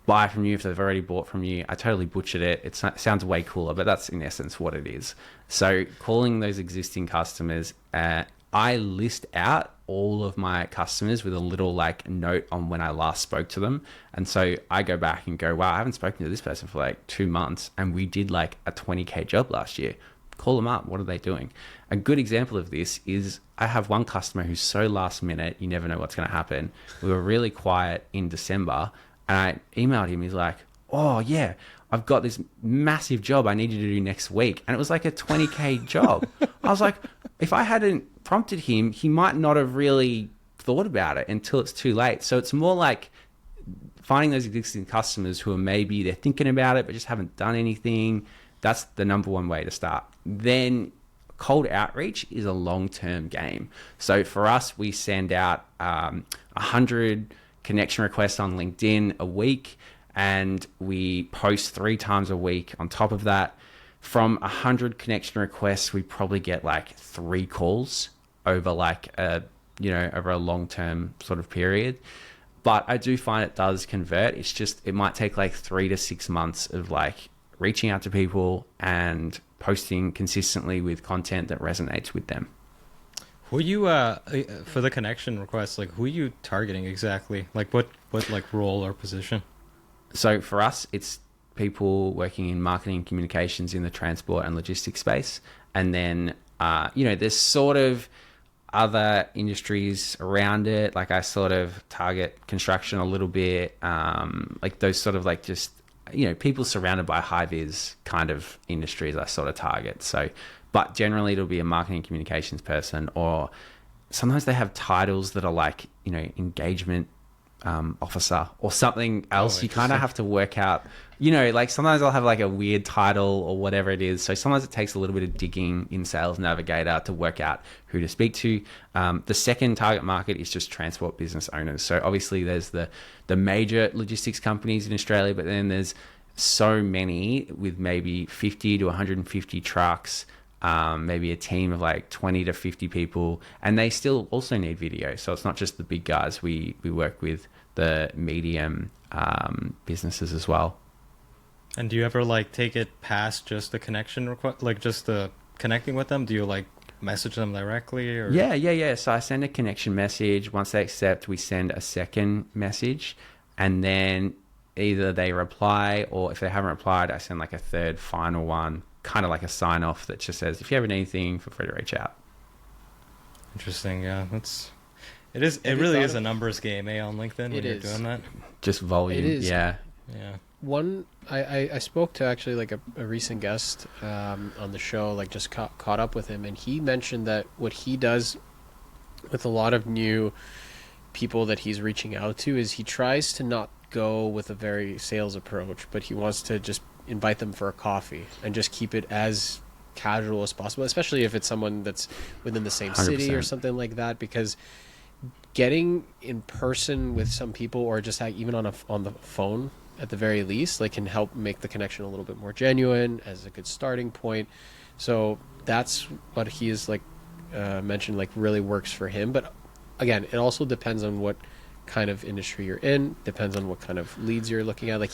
buy from you if they've already bought from you. I totally butchered it. It sounds way cooler, but that's in essence what it is. So calling those existing customers, I list out all of my customers with a little like note on when I last spoke to them. And so I go back and go, wow, I haven't spoken to this person for like 2 months, and we did like a 20K job last year. Call them up. What are they doing? A good example of this is I have one customer who's so last minute, you never know what's going to happen. We were really quiet in December, and I emailed him. He's like, oh yeah, I've got this massive job I need you to do next week. And it was like a 20K job. I was like, if I hadn't prompted him, he might not have really thought about it until it's too late. So it's more like finding those existing customers who are maybe they're thinking about it, but just haven't done anything. That's the number one way to start. Then cold outreach is a long-term game. So for us, we send out 100 connection requests on LinkedIn a week, and we post 3 times a week on top of that. From 100 connection requests, we probably get like 3 calls over like over a long-term sort of period. But I do find it does convert. It's just, it might take like 3 to 6 months of like reaching out to people and posting consistently with content that resonates with them. Who you for the connection requests, like who are you targeting exactly? Like what like role or position? So for us, it's people working in marketing and communications in the transport and logistics space. And then, there's sort of other industries around it. Like I sort of target construction a little bit, like those sort of like just, people surrounded by high vis kind of industries I sort of target. So, but generally it'll be a marketing communications person, or sometimes they have titles that are like, engagement officer or something else. You kind of have to work out, like sometimes I'll have like a weird title or whatever it is. So sometimes it takes a little bit of digging in Sales Navigator to work out who to speak to. The second target market is just transport business owners. So obviously there's the major logistics companies in Australia, but then there's so many with maybe 50 to 150 trucks, maybe a team of like 20 to 50 people, and they still also need video. So it's not just the big guys. We work with the medium businesses as well. And do you ever like take it past just the connection request, like just the connecting with them? Do you like message them directly? Or? Yeah. So I send a connection message. Once they accept, we send a second message, and then either they reply, or if they haven't replied, I send like a third final one, kind of like a sign off that just says, if you have anything, feel free to reach out. Interesting. Yeah, it really is a numbers game, on LinkedIn when you're doing that. Just volume. It is. Yeah. One, I spoke to actually like a recent guest on the show, like just caught up with him, and he mentioned that what he does with a lot of new people that he's reaching out to is he tries to not go with a very sales approach, but he wants to just invite them for a coffee and just keep it as casual as possible, especially if it's someone that's within the same city 100%. or something like that, because getting in person with some people, or just even on the phone at the very least, like can help make the connection a little bit more genuine as a good starting point. So that's what he is like mentioned, like really works for him. But again, it also depends on what kind of industry you're in, depends on what kind of leads you're looking at. Like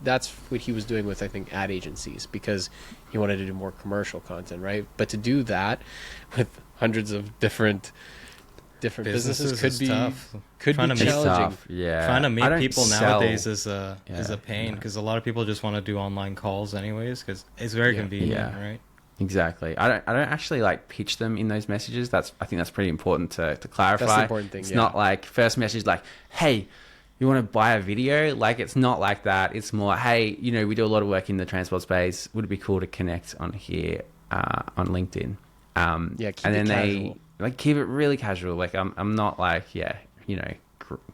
that's what he was doing with, I think, ad agencies, because he wanted to do more commercial content, right? But to do that with hundreds of different businesses could be tough. Could be challenging. Tough. Yeah, Trying to meet people sell. nowadays is a pain, because a lot of people just want to do online calls anyways, because it's very convenient, right? Exactly. I don't actually like pitch them in those messages. I think that's pretty important to clarify. That's the important thing. It's not like first message like, hey, you want to buy a video? Like, it's not like that. It's more, hey, we do a lot of work in the transport space. Would it be cool to connect on here on LinkedIn? Keep and then it they casual. like keep it really casual. Like I'm not like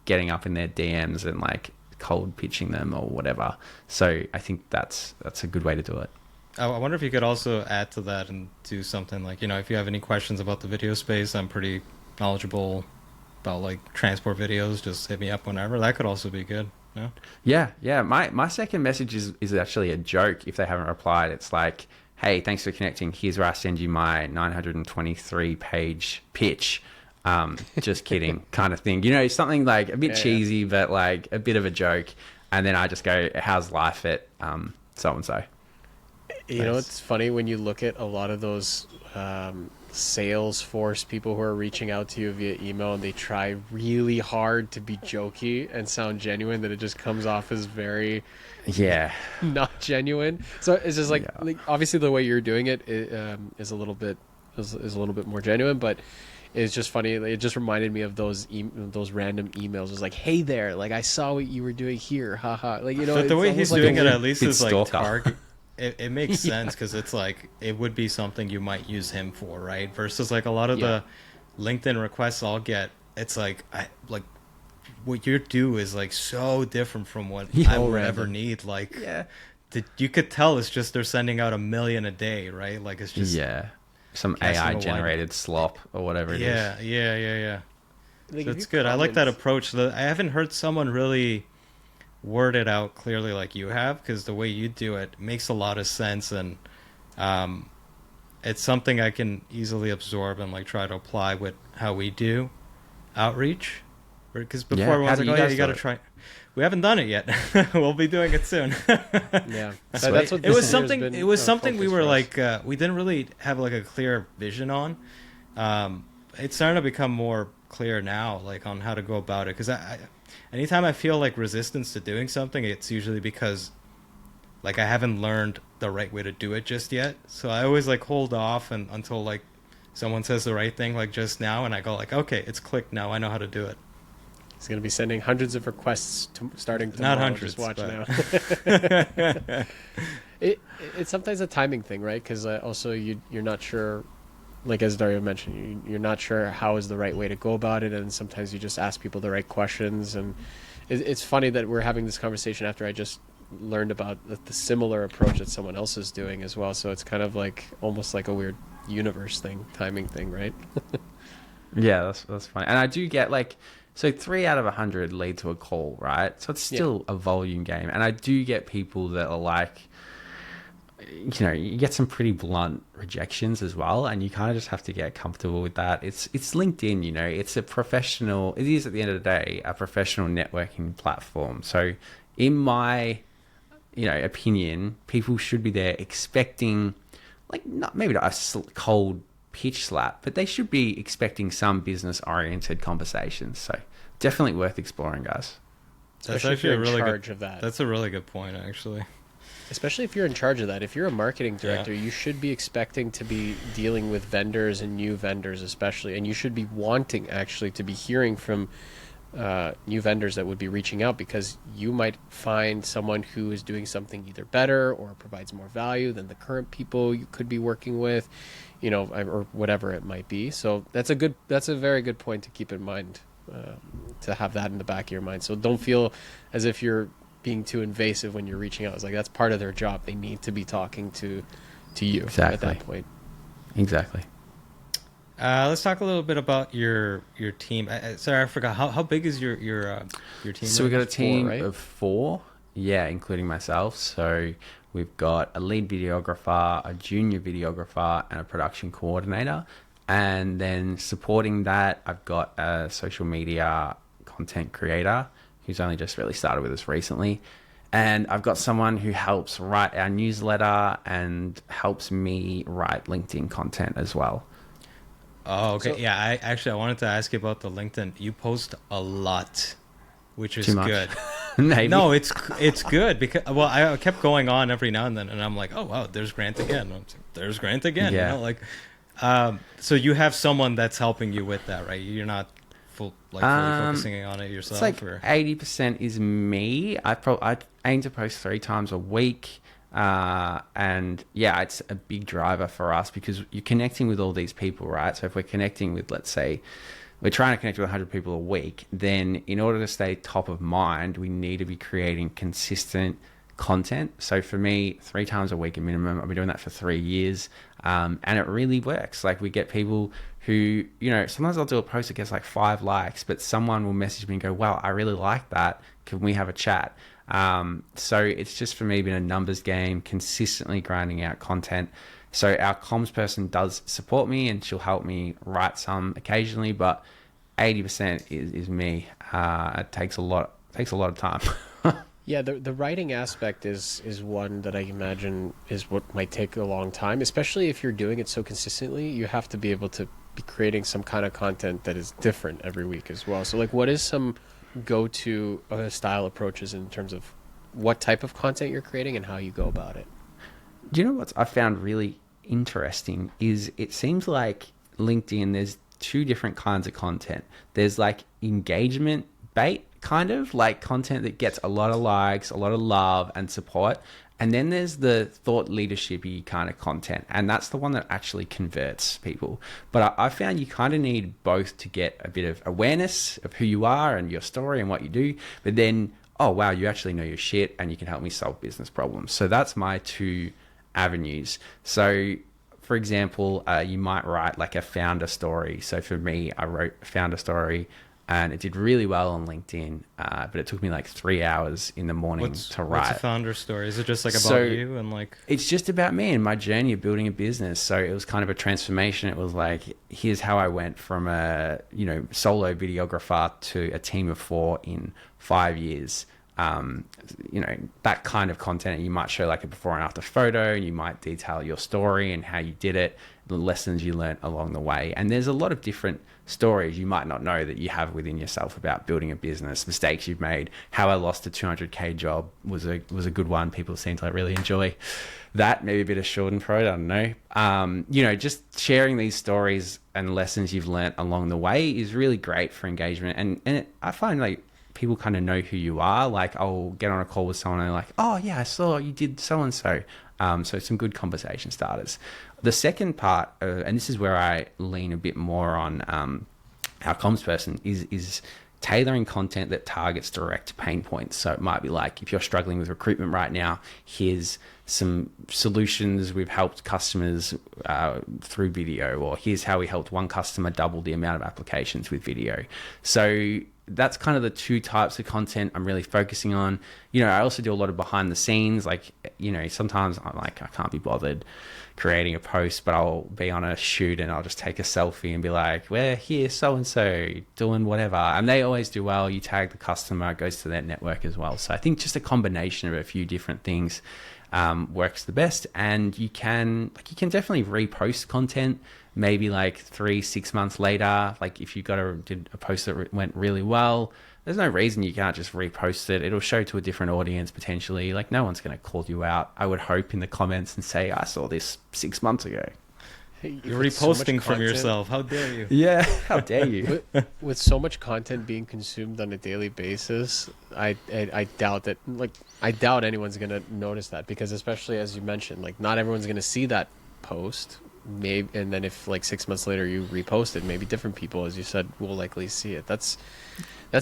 getting up in their DMs and like cold pitching them or whatever. So I think that's a good way to do it. I wonder if you could also add to that and do something like, if you have any questions about the video space, I'm pretty knowledgeable about like transport videos, just hit me up whenever. That could also be good. Yeah. My second message is actually a joke. If they haven't replied, it's like, hey, thanks for connecting. Here's where I send you my 923 page pitch. Just kidding kind of thing. Something like a bit cheesy, but like a bit of a joke. And then I just go, how's life at so-and-so? You know, it's funny when you look at a lot of those Salesforce people who are reaching out to you via email, and they try really hard to be jokey and sound genuine, that it just comes off as very not genuine. So it's just like obviously the way you're doing it is a little bit more genuine, but it's just funny. It just reminded me of those random emails. It was like, hey there, like I saw what you were doing here, haha. Like, but the way he's doing it, at least is like target. It makes sense, because it's like it would be something you might use him for, right? Versus like a lot of the LinkedIn requests I'll get, it's like what you do is like so different from what I would ever need. Like you could tell it's just they're sending out 1 million a day, right? Like it's just some AI generated slop or whatever it is. Yeah. So it's good. I like that approach. I haven't heard someone really word it out clearly like you have, because the way you do it makes a lot of sense, and it's something I can easily absorb and like try to apply with how we do outreach. Because before everyone's like, you got to try. We haven't done it yet. We'll be doing it soon. That's what it was something. It was something we were like we didn't really have like a clear vision on. It's starting to become more clear now, like on how to go about it. Because anytime I feel like resistance to doing something, it's usually because like I haven't learned the right way to do it just yet. So I always like hold off until like someone says the right thing, like just now, and I go like, okay, it's clicked now. I know how to do it. He's going to be sending hundreds of requests starting tomorrow. Not hundreds, Just watch but... now. It's sometimes a timing thing, right? Because also you're not sure, like as Dario mentioned, you're not sure how is the right way to go about it, and sometimes you just ask people the right questions. And it's funny that we're having this conversation after I just learned about the similar approach that someone else is doing as well. So it's kind of like almost like a weird universe thing, timing thing, right? Yeah, that's funny. And I do get like, so 3 out of 100 lead to a call, right? So it's still a volume game. And I do get people that are like, you know, you get some pretty blunt rejections as well. And you kind of just have to get comfortable with that. It's LinkedIn, you know, it's a professional, it is at the end of the day, a professional networking platform. So in my, you know, opinion, people should be there expecting, like, not maybe not a cold pitch slap, but they should be expecting some business oriented conversations. So definitely worth exploring, guys. That's Especially actually if you're a really in charge good, of that. That's a really good point, actually. Especially if you're in charge of that. If you're a marketing director, you should be expecting to be dealing with vendors and new vendors especially, and you should be wanting actually to be hearing from new vendors that would be reaching out, because you might find someone who is doing something either better or provides more value than the current people you could be working with, you know, or whatever it might be. So that's a very good point to keep in mind, to have that in the back of your mind. So don't feel as if you're being too invasive when you're reaching out. It's like, that's part of their job. They need to be talking to you at that point. Exactly. Let's talk a little bit about your team. Sorry, I forgot. How big is your team? So we've got a team 4, right? of 4, including myself. So we've got a lead videographer, a junior videographer, and a production coordinator. And then supporting that, I've got a social media content creator who's only just really started with us recently. And I've got someone who helps write our newsletter and helps me write LinkedIn content as well. Oh, okay. So, yeah, I wanted to ask you about the LinkedIn. You post a lot, which is Too much? good. Maybe. No, it's good because, well, I kept going on every now and then, and I'm like, oh wow, there's Grant again. I'm like, there's Grant again. Yeah. You know, like, so you have someone that's helping you with that, right? You're not fully focusing on it yourself. It's like 80% is me. I aim to post 3 times a week. And yeah, it's a big driver for us because you're connecting with all these people, right? So if we're connecting with, let's say, we're trying to connect with 100 people a week, then in order to stay top of mind, we need to be creating consistent content. So for me, 3 times a week a minimum. I've been doing that for 3 years. And it really works. Like, we get people who, you know, sometimes I'll do a post that gets like 5 likes, but someone will message me and go, wow, I really like that. Can we have a chat? So it's just, for me, been a numbers game, consistently grinding out content. So our comms person does support me and she'll help me write some occasionally, but 80% is me. It takes a lot of time. yeah, the writing aspect is one that I imagine is what might take a long time, especially if you're doing it so consistently. You have to be able to be creating some kind of content that is different every week as well. So like, what is some go-to style approaches in terms of what type of content you're creating and how you go about it? Do you know what I found really interesting is it seems like LinkedIn, there's 2 different kinds of content. There's like engagement bait, kind of like content that gets a lot of likes, a lot of love and support. And then there's the thought leadership-y kind of content. And that's the one that actually converts people. But I found you kind of need both to get a bit of awareness of who you are and your story and what you do. But then, oh, wow, you actually know your shit and you can help me solve business problems. So that's my 2 avenues. So, for example, you might write like a founder story. So for me, I wrote a founder story and it did really well on LinkedIn, but it took me like 3 hours in the morning to write. What's a founder story? Is it just like about you and like? It's just about me and my journey of building a business. So it was kind of a transformation. It was like, here's how I went from a, you know, solo videographer to a team of 4 in 5 years. that kind of content. You might show like a before and after photo, and you might detail your story and how you did it, the lessons you learned along the way. And there's a lot of different stories you might not know that you have within yourself about building a business, mistakes you've made. How I lost a 200K job was a good one. People seem to like really enjoy that. Maybe a bit of Schadenfreude, I don't know. Just sharing these stories and lessons you've learnt along the way is really great for engagement. And I find like people kind of know who you are. Like I'll get on a call with someone and they're like, oh yeah, I saw you did so-and-so. So some good conversation starters. The second part, and this is where I lean a bit more on our comms person, is tailoring content that targets direct pain points. So it might be like, if you're struggling with recruitment right now, here's some solutions we've helped customers through video, or here's how we helped one customer double the amount of applications with video. So that's kind of the two types of content I'm really focusing on. I also do a lot of behind the scenes. Like, sometimes I'm like, I can't be bothered creating a post, but I'll be on a shoot and I'll just take a selfie and be like, we're here, so-and-so doing whatever. And they always do well. You tag the customer, it goes to their network as well. So I think just a combination of a few different things works the best. And you can definitely repost content maybe like 3-6 months later. Like if you did a post that went really well, there's no reason you can't just repost it. It'll show to a different audience potentially. Like no one's going to call you out, I would hope, in the comments and say, I saw this 6 months ago. You're reposting from yourself. How dare you? Yeah, how dare you? With so much content being consumed on a daily basis, I doubt that. Like, I doubt anyone's gonna notice that, because especially as you mentioned, like not everyone's gonna see that post. Maybe, and then if like 6 months later you repost it, maybe different people, as you said, will likely see it. That's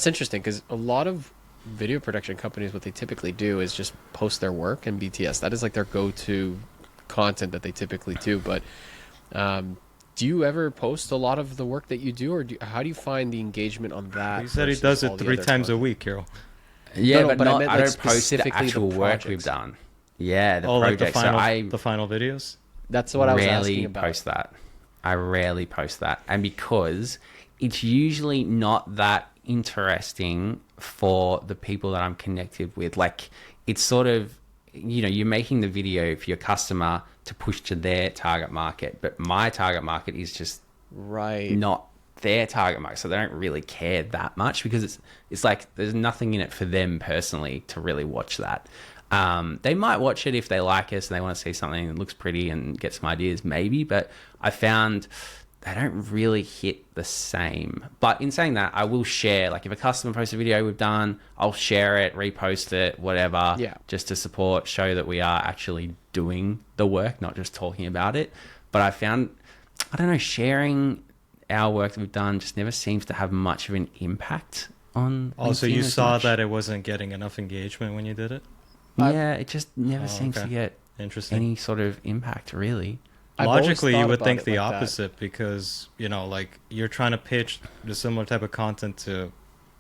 interesting, because a lot of video production companies, what they typically do is just post their work in BTS. That is like their go-to content that they typically do. But do you ever post a lot of the work that you do, or how do you find the engagement on that? He said he does it 3 times a week, Carol. Yeah, No, but I meant, I like, don't post the specifically actual the work we've projects. done. Yeah, the Like project. the final videos. That's what I was rarely asking about. post that. I rarely post that, and because it's usually not that interesting for the people that I'm connected with. Like, it's sort of, you're making the video for your customer to push to their target market, but my target market is just Right. not their target market, so they don't really care that much, because it's like there's nothing in it for them personally to really watch that. They might watch it if they like us and they want to see something that looks pretty and get some ideas, maybe, but I found they don't really hit the same. But in saying that, I will share, like if a customer posts a video we've done, I'll share it, repost it, whatever, just to support, show that we are actually doing the work, not just talking about it. But I found, I don't know, sharing our work that we've done just never seems to have much of an impact on Also, LinkedIn you as saw much. that it wasn't getting enough engagement when you did it? Yeah, it just never seems okay. to get Interesting. any sort of impact, really. I've always Logically, you thought would about think it the like that. opposite, because, like you're trying to pitch the similar type of content to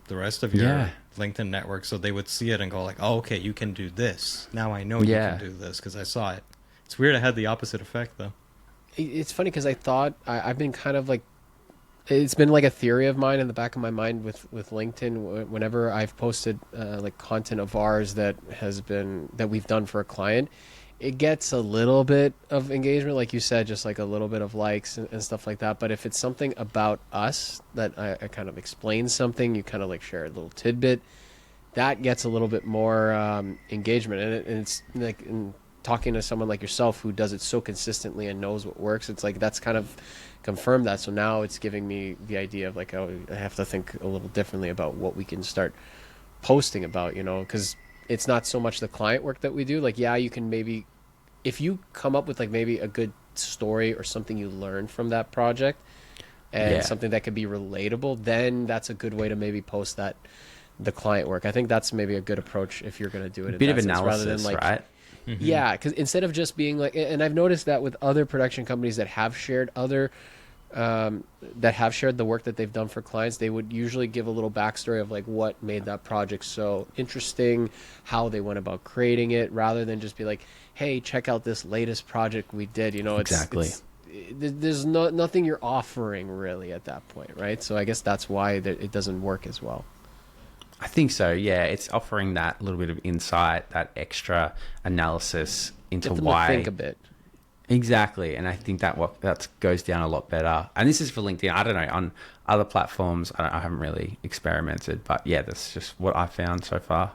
the rest of your LinkedIn network, so they would see it and go like, oh, okay, you can do this. Now I know you can do this because I saw it. It's weird it had the opposite effect, though. It's funny because I thought I've been kind of like, it's been like a theory of mine in the back of my mind with LinkedIn. Whenever I've posted like content of ours that we've done for a client, it gets a little bit of engagement, like you said, just like a little bit of likes and stuff like that. But if it's something about us that I kind of explain something, you kind of like share a little tidbit, that gets a little bit more engagement. And it's like in talking to someone like yourself who does it so consistently and knows what works, it's like that's kind of confirmed that. So now it's giving me the idea of like, oh, I have to think a little differently about what we can start posting about, because it's not so much the client work that we do. Like, yeah, you can maybe, if you come up with like maybe a good story or something you learned from that project and something that could be relatable, then that's a good way to maybe post the client work. I think that's maybe a good approach if you're going to do it. A bit of analysis, right? Mm-hmm. Yeah, because instead of just being like, and I've noticed that with other production companies that have shared the work that they've done for clients, they would usually give a little backstory of like what made that project so interesting, how they went about creating it, rather than just be like, hey, check out this latest project we did. Exactly. There's nothing you're offering really at that point, right? So I guess that's why it doesn't work as well. I think so. Yeah, it's offering that little bit of insight, that extra analysis into Get them why. to think a bit. Exactly, and I think that goes down a lot better. And this is for LinkedIn. I don't know, on other platforms, I haven't really experimented, but yeah, that's just what I found so far.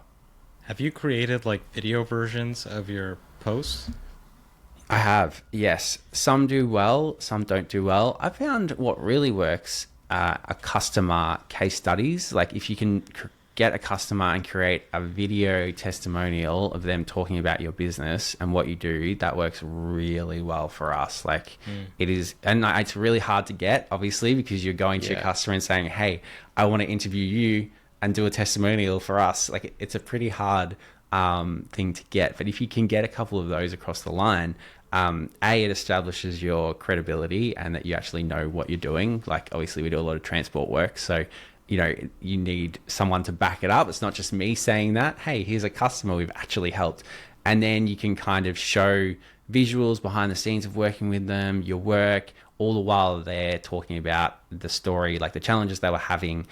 Have you created like video versions of your posts? I have, yes. Some do well, some don't do well. I found what really works are customer case studies. Like if you can get a customer and create a video testimonial of them talking about your business and what you do, that works really well for us. Like it is, and it's really hard to get, obviously, because you're going to your customer and saying, hey, I want to interview you and do a testimonial for us. Like it's a pretty hard thing to get. But if you can get a couple of those across the line, it establishes your credibility and that you actually know what you're doing. Like obviously we do a lot of transport work, so you know, you need someone to back it up. It's not just me saying that, hey, here's a customer we've actually helped. And then you can kind of show visuals behind the scenes of working with them, your work, all the while they're talking about the story, like the challenges they were having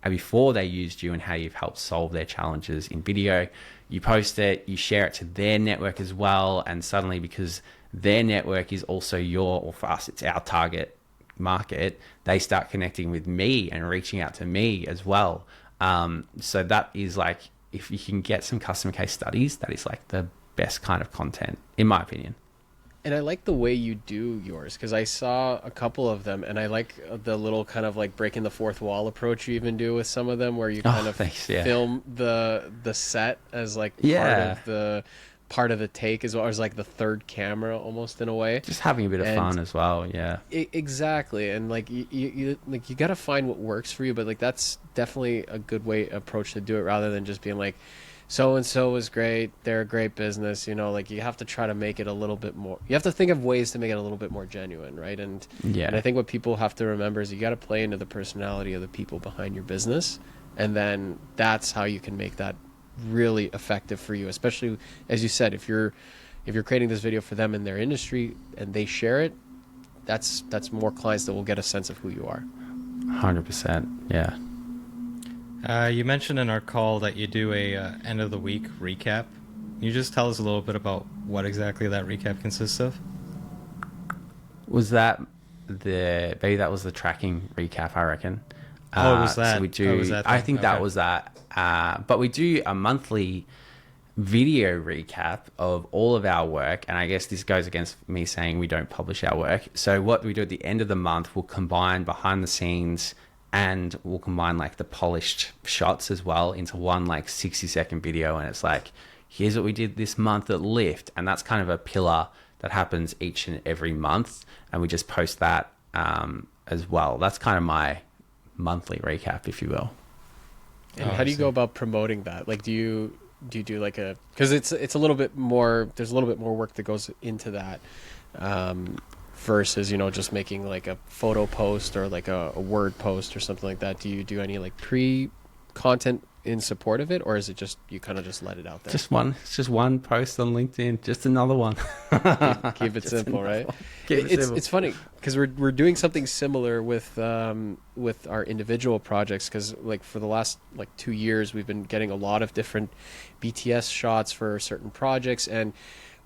before they used you and how you've helped solve their challenges in video. You post it, you share it to their network as well. And suddenly, because their network is also or for us, it's our target market, they start connecting with me and reaching out to me as well. So that is like, if you can get some customer case studies, that is like the best kind of content, in my opinion. And I like the way you do yours, because I saw a couple of them, and I like the little kind of like breaking the fourth wall approach you even do with some of them, where you kind of film the set as like part of the take, as well as like the third camera almost in a way. Just having a bit of fun as well. Yeah, exactly. And like you got to find what works for you, but like that's definitely a good approach to do it, rather than just being like, so and so was great, they're a great business, you know. Like you have to try to make it a little bit more, you have to think of ways to make it a little bit more genuine, right? And I think what people have to remember is you got to play into the personality of the people behind your business, and then that's how you can make that really effective for you. Especially, as you said, if you're creating this video for them in their industry and they share it, that's more clients that will get a sense of who you are. 100%. Yeah. You mentioned in our call that you do a end of the week recap. Can you just tell us a little bit about what exactly that recap consists of? Was that maybe that was the tracking recap, I reckon. It was that. So we do. I think that was that. But we do a monthly video recap of all of our work, and I guess this goes against me saying we don't publish our work. So what we do at the end of the month, we'll combine behind the scenes, and we'll combine like the polished shots as well into one like 60-second video, and it's like, here's what we did this month at Lyft, and that's kind of a pillar that happens each and every month, and we just post that as well. That's kind of my monthly recap, if you will. And how do you go about promoting that? Like, do you do like because it's a little bit more, there's a little bit more work that goes into that, versus, you know, just making like a photo post or like a word post or something like that. Do you do any like pre-content in support of it, or is it just you kind of just let it out there? It's just one post on LinkedIn, just another one. Keep it simple, right? It's funny because we're doing something similar with our individual projects, because like for the last like 2 years we've been getting a lot of different BTS shots for certain projects, and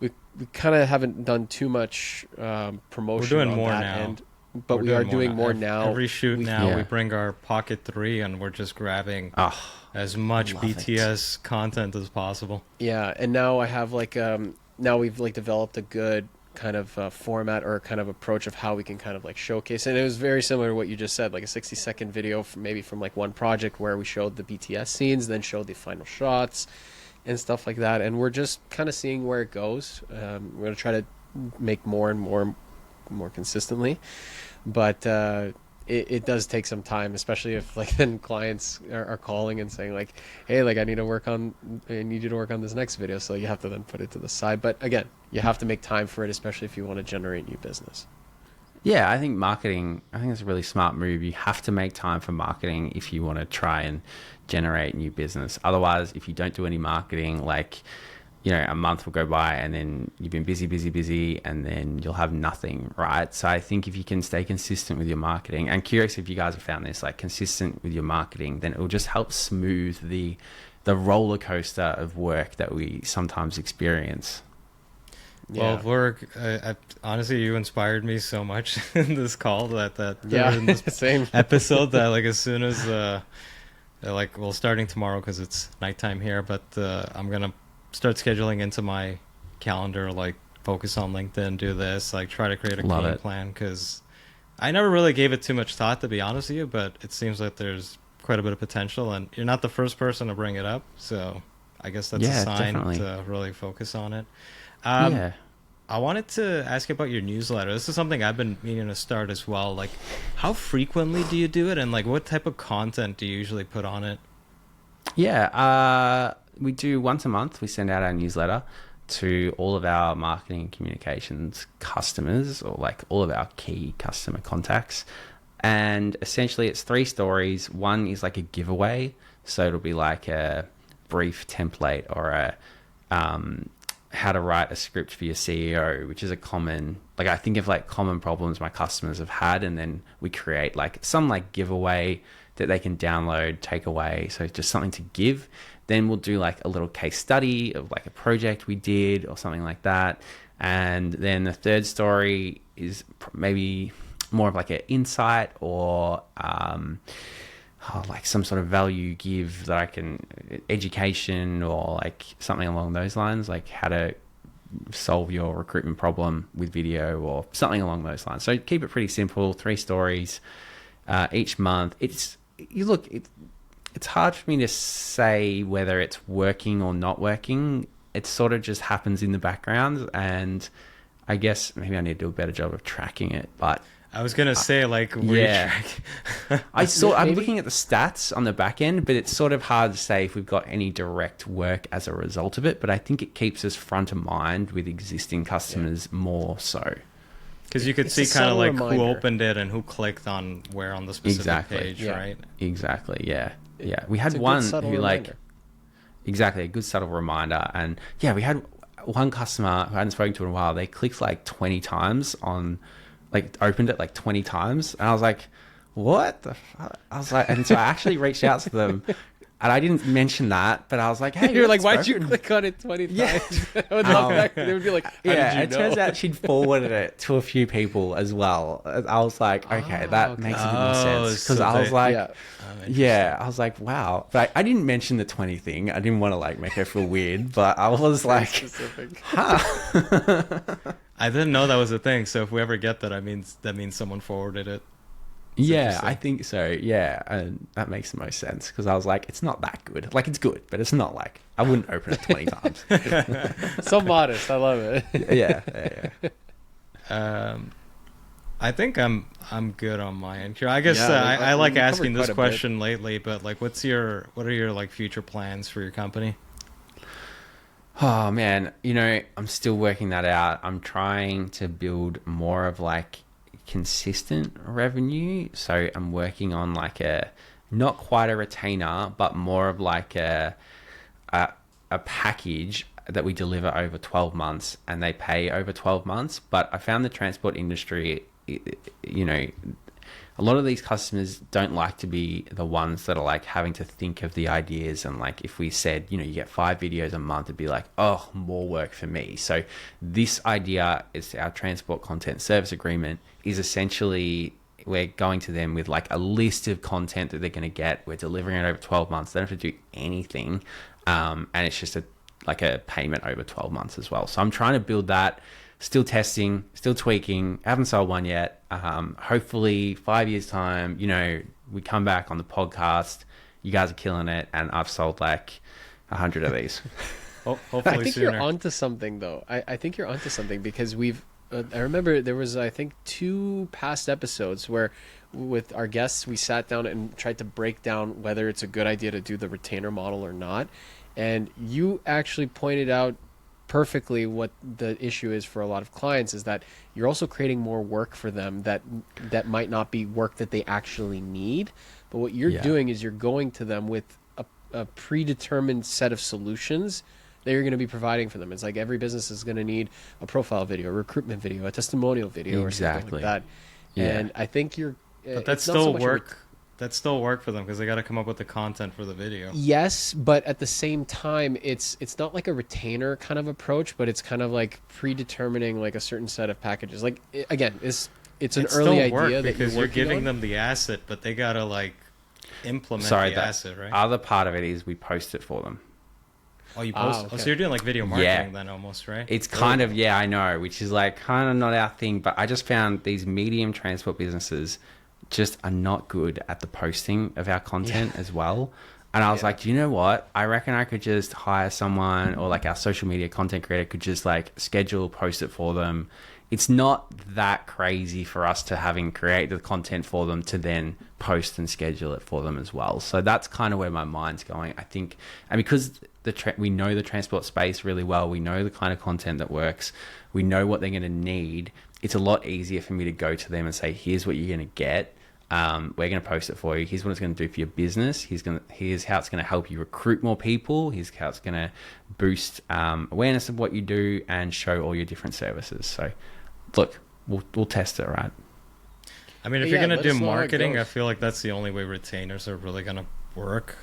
we kind of haven't done too much promotion. We're doing on more that now. end, but we are doing more now. Every shoot we bring our Pocket 3 and we're just grabbing as much BTS content as possible. Yeah, and now I have like now we've like developed a good kind of format or kind of approach of how we can kind of like showcase. And it was very similar to what you just said, like a 60-second video from like one project where we showed the BTS scenes, then showed the final shots and stuff like that. And we're just kind of seeing where it goes. We're going to try to make more and more consistently, but it does take some time, especially if like then clients are calling and saying like, hey, like I need you to work on this next video. So you have to then put it to the side. But again, you have to make time for it, especially if you want to generate new business. Yeah, I think it's a really smart move. You have to make time for marketing if you want to try and generate new business. Otherwise, if you don't do any marketing, like a month will go by and then you've been busy, and then you'll have nothing, right? So I think if you can stay consistent with your marketing, and curious if you guys have found this, like consistent with your marketing, then it will just help smooth the roller coaster of work that we sometimes experience. Well, honestly, you inspired me so much in this call that Yeah, in this same. episode that like as soon as starting tomorrow because it's nighttime here, but I'm gonna start scheduling into my calendar, like focus on LinkedIn, do this, like try to create a game plan, because I never really gave it too much thought, to be honest with you, but it seems like there's quite a bit of potential, and you're not the first person to bring it up, so I guess that's a sign to really focus on it. I wanted to ask you about your newsletter. This is something I've been meaning to start as well. Like, how frequently do you do it, and like what type of content do you usually put on it? We do once a month. We send out our newsletter to all of our marketing and communications customers, or like all of our key customer contacts. And essentially it's 3 stories. One is like a giveaway. So it'll be like a brief template or a how to write a script for your CEO, which is a common, like I think of like common problems my customers have had, and then we create like some like giveaway that they can download, take away. So just something to give. Then we'll do like a little case study of like a project we did or something like that. And then the 3rd story is maybe more of like an insight or like some sort of value give that I can, education or like something along those lines, like how to solve your recruitment problem with video or something along those lines. So keep it pretty simple, 3 stories each month. It's hard for me to say whether it's working or not working. It sort of just happens in the background, and I guess maybe I need to do a better job of tracking it, but I was gonna say, like, I'm looking at the stats on the back end, but it's sort of hard to say if we've got any direct work as a result of it. But I think it keeps us front of mind with existing customers more so. Because you could see kind of like who opened it and who clicked on where on the specific page, right? Exactly, yeah. We had one who like, exactly, a good subtle reminder. And yeah, we had one customer who I hadn't spoken to in a while. They clicked like 20 times on, like opened it like 20 times. And I was like, what the fuck? I was like, and so I actually reached out to them. And I didn't mention that, but I was like, hey, you're like, why'd you click on it 20 times? I would love that. They would be like, how did you know? It turns out she'd forwarded it to a few people as well. I was like, okay, that makes a bit more sense. Because I was like, I was like, wow. But I didn't mention the 20 thing. I didn't want to like make her feel weird, but I was like, I didn't know that was a thing. So if we ever get that, that means someone forwarded it. Yeah, I think so. Yeah, and that makes the most sense because I was like, it's not that good. Like, it's good, but it's not like I wouldn't open it 20 times. So modest. I love it. Yeah. I think I'm good on my end here. I guess I like asking this question lately, but like, what are your like future plans for your company? Oh man, I'm still working that out. I'm trying to build more of like consistent revenue, so I'm working on like not quite a retainer, but more of like a package that we deliver over 12 months and they pay over 12 months. But I found the transport industry, a lot of these customers don't like to be the ones that are like having to think of the ideas. And like, if we said, you get 5 videos a month, it'd be like, oh, more work for me. So this idea is our transport content service agreement is essentially, we're going to them with like a list of content that they're going to get. We're delivering it over 12 months. They don't have to do anything. And it's just a payment over 12 months as well. So I'm trying to build that. Still testing, still tweaking. Haven't sold one yet. Hopefully 5 years time, we come back on the podcast. You guys are killing it, and I've sold like 100 of these. Hopefully I think sooner. you're onto something, though. I think you're onto something because I remember there was, I think, 2 past episodes where with our guests, we sat down and tried to break down whether it's a good idea to do the retainer model or not. And you actually pointed out perfectly what the issue is for a lot of clients, is that you're also creating more work for them that might not be work that they actually need. But what you're doing is you're going to them with a predetermined set of solutions that you're going to be providing for them. It's like every business is going to need a profile video, a recruitment video, a testimonial video, or something like that. Yeah. And I think But that's still work. That's still work for them because they got to come up with the content for the video. Yes, but at the same time, it's not like a retainer kind of approach, but it's kind of like predetermining like a certain set of packages. Like again, it's an early idea that because you're giving them the asset, but they gotta like implement the asset, right? Other part of it is we post it for them. Oh, you post. okay. Oh, so you're doing like video marketing then almost, right? It's kind of, I know, which is like kind of not our thing, but I just found these medium transport businesses just are not good at the posting of our content as well. And I was like, you know what? I reckon I could just hire someone, or like our social media content creator could just like schedule, post it for them. It's not that crazy for us to having create the content for them to then post and schedule it for them as well. So that's kind of where my mind's going, I think. And because we know the transport space really well, we know the kind of content that works, we know what they're going to need, it's a lot easier for me to go to them and say, here's what you're going to get. We're going to post it for you. Here's what it's going to do for your business. Here's how it's going to help you recruit more people. Here's how it's going to boost awareness of what you do and show all your different services. So look, we'll test it, right? I mean, if you're going to do marketing, I feel like that's the only way retainers are really going to work.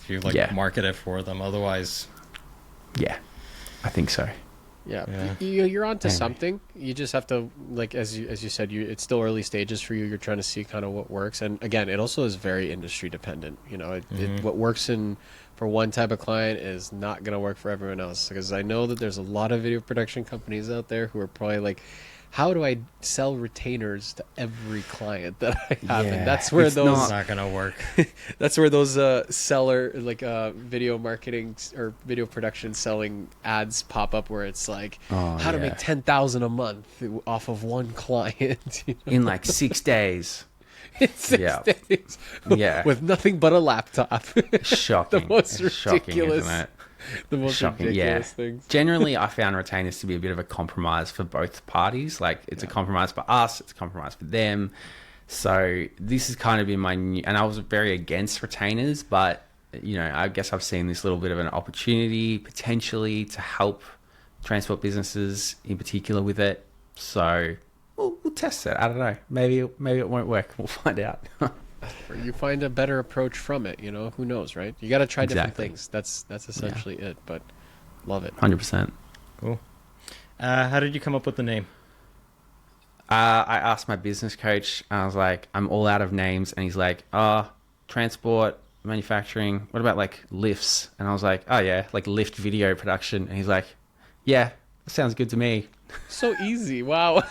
If you market it for them, otherwise. Yeah, I think so. Yeah. You're onto something. You just have to, like, as you said, it's still early stages for you. You're trying to see kind of what works. And again, it also is very industry dependent. You know, what works for one type of client is not going to work for everyone else. Because I know that there's a lot of video production companies out there who are probably like, how do I sell retainers to every client that I have? And that's where it's not going to work. That's where those video marketing or video production selling ads pop up, where it's like how to make $10,000 a month off of one client in like 6 days. In 6 days, with nothing but a laptop. Shocking. The most ridiculous. Shocking, isn't it? The most ridiculous things. Generally, I found retainers to be a bit of a compromise for both parties. Like, it's a compromise for us, it's a compromise for them. So this has kind of been my new... And I was very against retainers, but, you know, I guess I've seen this little bit of an opportunity, potentially, to help transport businesses in particular with it. So we'll test it. I don't know. Maybe it won't work. We'll find out. Or you find a better approach from it, you know, who knows, right? You got to try different things. That's essentially it, but love it. 100%. Cool. How did you come up with the name? I asked my business coach, and I was like, I'm all out of names. And he's like, transport, manufacturing. What about like lifts? And I was like, oh yeah, like lift video production. And he's like, yeah, that sounds good to me. So easy. Wow.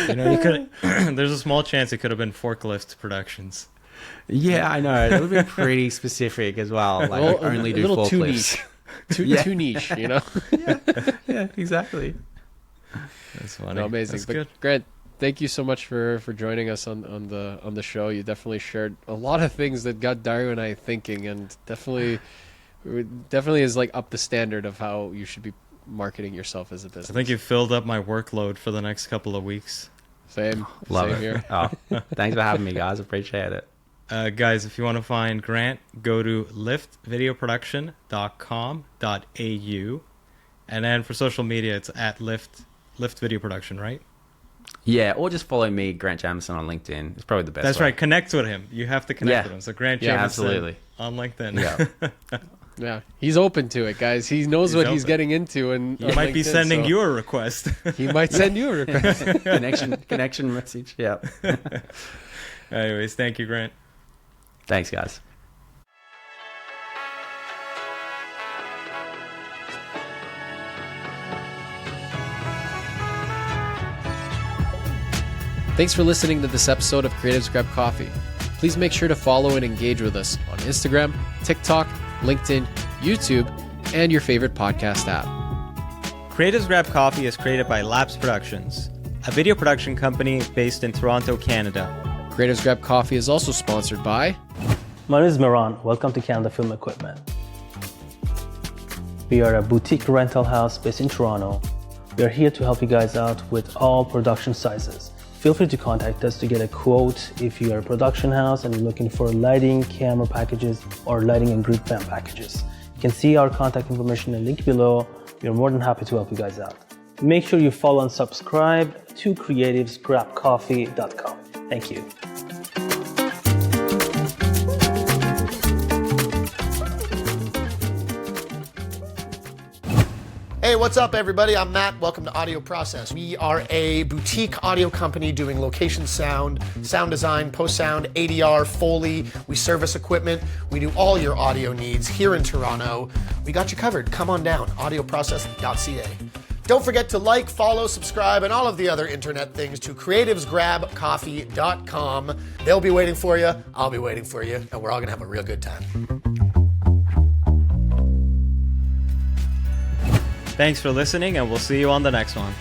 You know, you could. There's a small chance it could have been forklift productions. Yeah, I know. It would be pretty specific as well. Like, only do forklifts. Too niche, you know. Yeah, exactly. That's funny. No, amazing. That's but good. Grant, thank you so much for joining us on the show. You definitely shared a lot of things that got Dario and I thinking, and definitely is like up the standard of how you should be marketing yourself as a business. I think you filled up my workload for the next couple of weeks. Same Love it here. Thanks for having me, guys. Appreciate it. Guys, if you want to find Grant, go to liftvideoproduction.com.au, and then for social media, it's at Lift Video Production, right? Yeah, or just follow me, Grant Jamison, on LinkedIn. It's probably the best. That's way. right. Connect with him. You have to connect with him. So Grant Jamison absolutely. on LinkedIn. Yeah. Yeah, he's open to it, guys. He knows what he's getting into, and he might be sending you a request. He might send you a request. connection message. Yeah. Anyways, thank you, Grant. Thanks, guys. Thanks for listening to this episode of Creatives Grab Coffee. Please make sure to follow and engage with us on Instagram, TikTok, LinkedIn, YouTube, and your favorite podcast app. Creatives Grab Coffee is created by Labs Productions, a video production company based in Toronto, Canada. Creatives Grab Coffee is also sponsored by... My name is Miran. Welcome to Canada Film Equipment. We are a boutique rental house based in Toronto. We are here to help you guys out with all production sizes. Feel free to contact us to get a quote if you are a production house and you're looking for lighting, camera packages, or lighting and group fan packages. You can see our contact information in the link below. We are more than happy to help you guys out. Make sure you follow and subscribe to creativesgrabcoffee.com. Thank you. Hey, what's up, everybody? I'm Matt. Welcome to Audio Process. We are a boutique audio company doing location sound, sound design, post-sound, ADR, Foley. We service equipment. We do all your audio needs here in Toronto. We got you covered. Come on down, audioprocess.ca. Don't forget to like, follow, subscribe, and all of the other internet things to creativesgrabcoffee.com. They'll be waiting for you. I'll be waiting for you, and we're all going to have a real good time. Thanks for listening, and we'll see you on the next one.